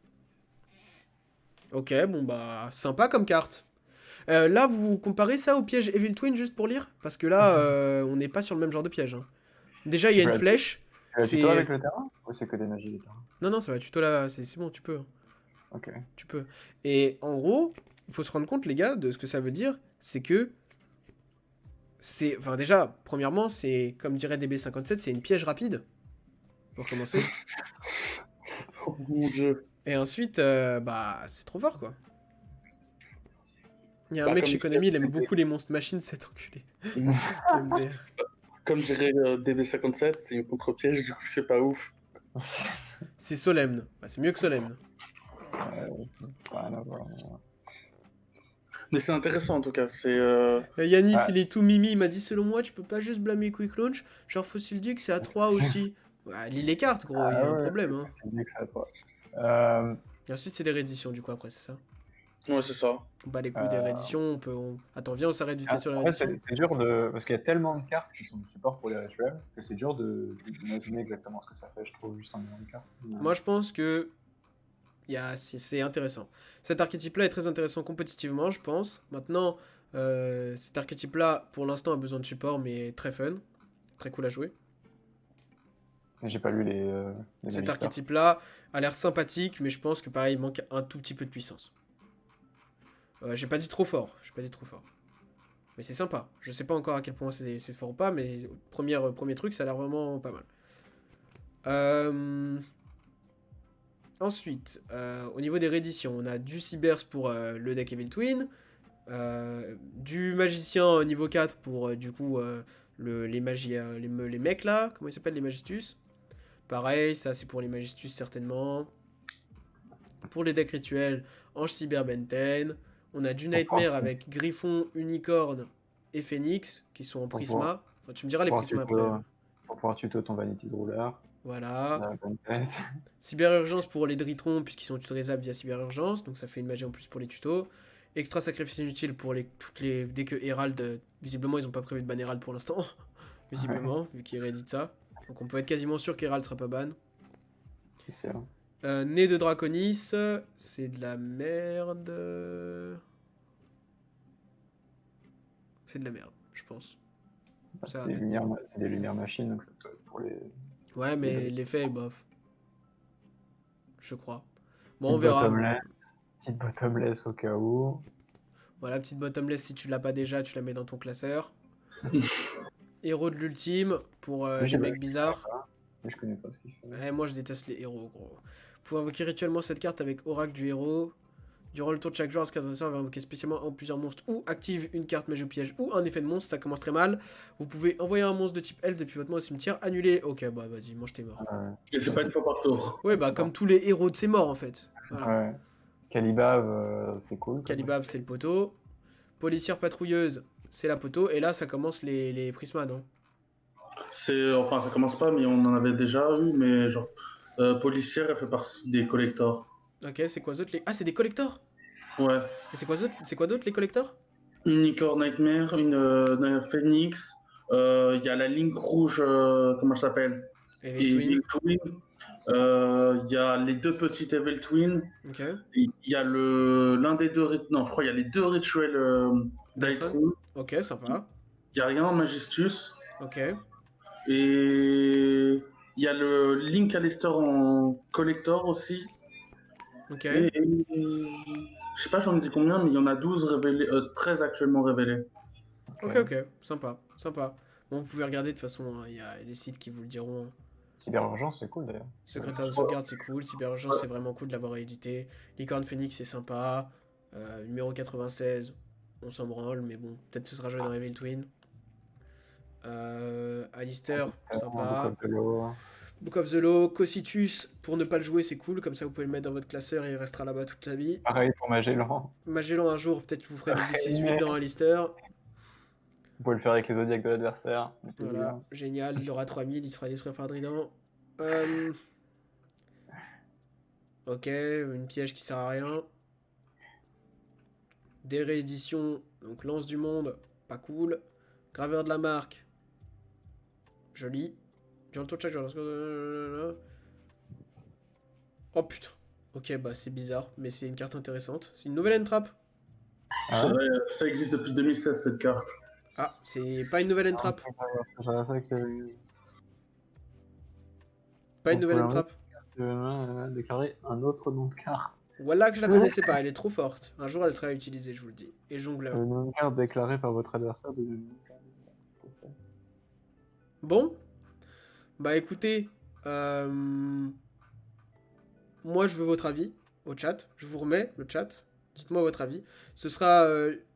Ok, bon bah, sympa comme carte. Là, vous comparez ça au piège Evil Twin juste pour lire? Parce que là, on n'est pas sur le même genre de piège. Hein. Déjà, il y a une flèche. Tu tuto avec le terrain? Ou c'est que des magies les terrains? Non, ça va, tuto là, c'est bon, tu peux. Ok. Tu peux. Et en gros, il faut se rendre compte, les gars, de ce que ça veut dire, c'est que c'est... Enfin déjà, premièrement, c'est, comme dirait DB57, c'est une piège rapide, pour commencer. Oh mon dieu. Et ensuite, bah, c'est trop fort, quoi. Il y a un mec chez Konami, il aime beaucoup les monstres machines, cet enculé. Comme dirait DB57, c'est une contre-piège, du coup c'est pas ouf. C'est solemne. Bah, c'est mieux que solemne. Rien à voir. Mais c'est intéressant en tout cas, c'est... Yanis, il est tout mimi, il m'a dit selon moi, tu peux pas juste blâmer Quick Launch, genre faut-il dire que c'est à 3 aussi. Bah, lis les cartes, gros, il y a un problème. Hein. C'est dit que c'est à 3. Et ensuite, c'est des rééditions, du coup, après, c'est ça? Ouais, c'est ça. Bah, les couilles des rééditions, Attends, viens, on s'arrête du sur les En rééditions. fait, c'est dur de... Parce qu'il y a tellement de cartes qui sont de support pour les rituels que c'est dur d'imaginer exactement ce que ça fait, je trouve, juste en ayant une carte. Moi, je pense que c'est intéressant. Cet archétype-là est très intéressant compétitivement, je pense. Maintenant, cet archétype-là, pour l'instant, a besoin de support, mais très fun. Très cool à jouer. J'ai pas lu les Cet archétype-là a l'air sympathique, mais je pense que pareil, il manque un tout petit peu de puissance. J'ai pas dit trop fort. Mais c'est sympa. Je sais pas encore à quel point c'est fort ou pas, mais premier truc, ça a l'air vraiment pas mal. Ensuite, au niveau des rééditions, on a du Cybers pour le deck Evil Twin, du Magicien niveau 4 pour du coup les mecs là, comment ils s'appellent, les Magistus. Pareil, ça c'est pour les Magistus certainement. Pour les decks rituels, Ange Cyber Benten. On a du Nightmare avec Griffon, Unicorne et Phoenix qui sont en Prisma. Enfin, tu me diras les Prisma après. Pour pouvoir tuto ton Vanity's Ruler. Voilà. Cyber-urgence pour les Dritrons, puisqu'ils sont tutorisables via Cyber-urgence, donc ça fait une magie en plus pour les tutos. Extra sacrifice inutile pour dès que Herald, visiblement ils ont pas prévu de ban Herald pour l'instant, visiblement, vu qu'ils rééditent ça. Donc on peut être quasiment sûr qu'Herald sera pas ban. C'est sûr. Nez de Draconis, c'est de la merde. C'est de la merde, je pense. C'est des lumières machines, donc ça peut être pour les... Ouais, mais l'effet est bof. Je crois. Bon, on verra. Petite bottomless au cas où. Voilà, petite bottomless, si tu l'as pas déjà, tu la mets dans ton classeur. Héros de l'ultime, pour les mecs bizarres. Mais je connais pas ce qu'il fait. Ouais, moi je déteste les héros, gros. Vous pouvez invoquer rituellement cette carte avec Oracle du héros. Durant le tour de chaque joueur, ce adversaire va invoquer spécialement un ou plusieurs monstres ou active une carte magie ou piège ou un effet de monstre. Ça commence très mal. Vous pouvez envoyer un monstre de type elfe depuis votre main au cimetière, annuler. Ok, bah vas-y, mange tes morts. Et c'est pas une fois par tour. Ouais, bah comme tous les héros de ces morts en fait. Voilà. Ouais. Calibav, c'est cool. Calibav, c'est le poteau. Policière patrouilleuse, c'est la poteau. Et là, ça commence les prismas, non? Enfin, ça commence pas, mais on en avait déjà eu, mais genre, policière, elle fait partie des collectors. Ok, c'est quoi d'autre les... Ah, c'est des collectors? Ouais. Et c'est quoi d'autre les collectors? Unicorn Nightmare, une Phoenix, il y a la ligne rouge, comment ça s'appelle? Et les Et twins. Evil Twin. Il y a les deux petites Evil Twin. Ok. Il y a l'un des deux. Non, je crois il y a les deux rituels d'Aithrun. Ok, sympa. Il y a rien en Magistus. Ok. Et il y a le Link Alistair en collector aussi. Ok. Et je sais pas, j'en ai dit combien, mais il y en a 12 révélés, 13 actuellement révélés. Ok, ok. Sympa. Sympa. Bon, vous pouvez regarder de toute façon, hein, il y a les sites qui vous le diront. Cyberurgence, c'est cool d'ailleurs. Secrétaire de sauvegarde, c'est cool. Cyberurgence, c'est vraiment cool de l'avoir édité. Licorne Phoenix, c'est sympa. Numéro 96, on s'en branle, mais bon, peut-être ce sera joué dans Evil Twin. Alistair, sympa. Book of the Law, Cocytus, pour ne pas le jouer, c'est cool. Comme ça, vous pouvez le mettre dans votre classeur et il restera là-bas toute la vie. Pareil pour Magellan. Magellan, un jour, peut-être que vous ferez des X68 dans Alistair. Vous pouvez le faire avec les zodiacs de l'adversaire. Voilà, génial. Il aura 3000, il se fera détruire par Drident. Ok, une piège qui sert à rien. Des rééditions, donc Lance du Monde, pas cool. Graveur de la marque, joli. Durant le tour de chaque joueur. Oh putain. Ok, bah c'est bizarre, mais c'est une carte intéressante. C'est une nouvelle entrap. C'est vrai, ça existe depuis 2016 cette carte. Ah, c'est pas une nouvelle entrap. Pas une nouvelle entrap. Déclarer un autre nom de carte. Voilà que je la connaissais pas, elle est trop forte. Un jour elle sera utilisée, je vous le dis. Et jongleur. Un nom de carte déclaré par votre adversaire de... Bon. Bah écoutez, moi je veux votre avis au chat. Je vous remets le chat. Dites-moi votre avis. Ce sera...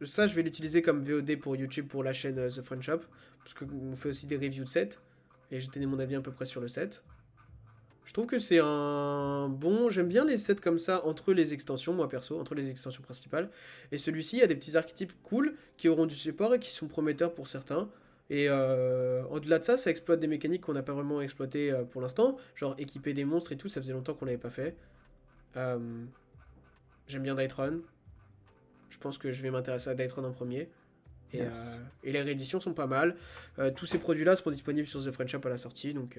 ça, je vais l'utiliser comme VOD pour YouTube, pour la chaîne The Fun Shop. Parce qu'on fait aussi des reviews de sets. Et j'ai donné mon avis à peu près sur le set. Je trouve que c'est un bon... J'aime bien les sets comme ça entre les extensions, moi perso, entre les extensions principales. Et celui-ci, il y a des petits archétypes cool qui auront du support et qui sont prometteurs pour certains. Et au-delà de ça, ça exploite des mécaniques qu'on n'a pas vraiment exploitées pour l'instant. Genre équiper des monstres et tout, ça faisait longtemps qu'on l'avait pas fait. J'aime bien Daytron. Je pense que je vais m'intéresser à Daytron en premier. Et, Yes. et les rééditions sont pas mal. Tous ces produits-là seront disponibles sur The Friend Shop à la sortie. Donc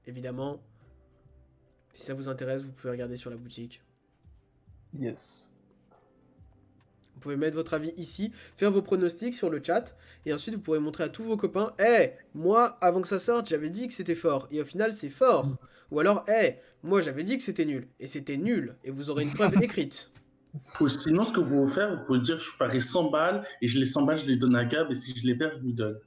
évidemment, si ça vous intéresse, vous pouvez regarder sur la boutique. Yes. Vous pouvez mettre votre avis ici, faire vos pronostics sur le chat, et ensuite vous pourrez montrer à tous vos copains, moi, avant que ça sorte, j'avais dit que c'était fort, et au final, c'est fort. Ou alors, moi, j'avais dit que c'était nul, et c'était nul, et vous aurez une preuve écrite. Ou sinon, ce que vous pouvez faire, vous pouvez dire je parie 100 balles, et les 100 balles, je les donne à Gab, et si je les perds, je lui donne.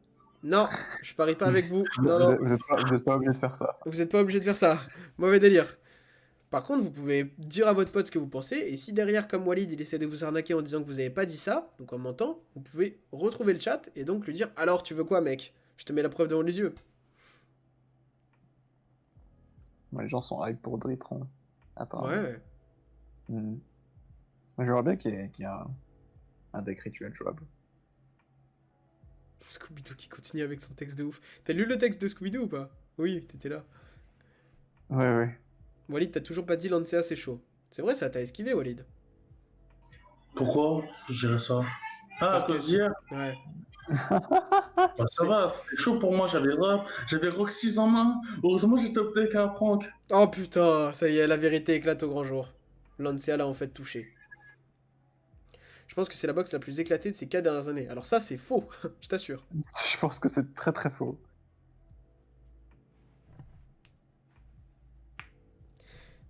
Non, je parie pas avec vous. Vous Non, non, êtes pas obligé de faire ça. vous êtes pas obligé de faire ça. Mauvais délire. Par contre, vous pouvez dire à votre pote ce que vous pensez, et si derrière, comme Walid, il essaie de vous arnaquer en disant que vous avez pas dit ça, donc en mentant, vous pouvez retrouver le chat et donc lui dire alors tu veux quoi, mec? Je te mets la preuve devant les yeux. Moi, les gens sont hype pour Dritron. Apparemment. Ouais. Moi, j'aimerais bien qu'il y ait un deck rituel jouable. Scooby-Doo qui continue avec son texte de ouf. T'as lu le texte de Scooby-Doo ou pas? Oui, t'étais là. Ouais. Walid, t'as toujours pas dit Lancea, c'est chaud. C'est vrai, ça t'a esquivé, Walid. Pourquoi je dirais ça? Ah, Parce à que- cause d'hier? Ouais. Bah, ça va, c'était chaud pour moi, j'avais Roxys en main. Heureusement, j'ai top deck à un prank. Oh putain, ça y est, la vérité éclate au grand jour. Lancea l'a en fait touché. Je pense que c'est la box la plus éclatée de ces 4 dernières années. Alors ça, c'est faux, je t'assure. Je pense que c'est très très faux.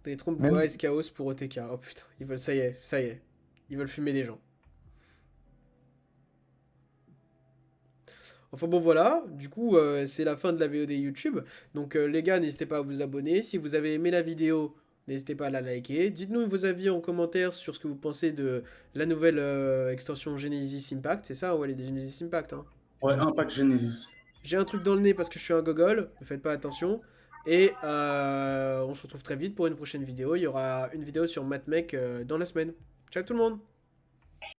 Des trompes Même- Blue Eyes Chaos pour OTK. Oh putain, ils veulent, ça y est. Ils veulent fumer des gens. Enfin bon voilà, du coup c'est la fin de la VOD YouTube. Donc les gars, n'hésitez pas à vous abonner. Si vous avez aimé la vidéo, N'hésitez pas à la liker. Dites-nous vos avis en commentaire sur ce que vous pensez de la nouvelle extension Genesis Impact. C'est ça, ouais, les Genesis Impact. Hein. Ouais, Impact Genesis. J'ai un truc dans le nez parce que je suis un gogol. Ne faites pas attention. Et on se retrouve très vite pour une prochaine vidéo. Il y aura une vidéo sur MatMec dans la semaine. Ciao tout le monde!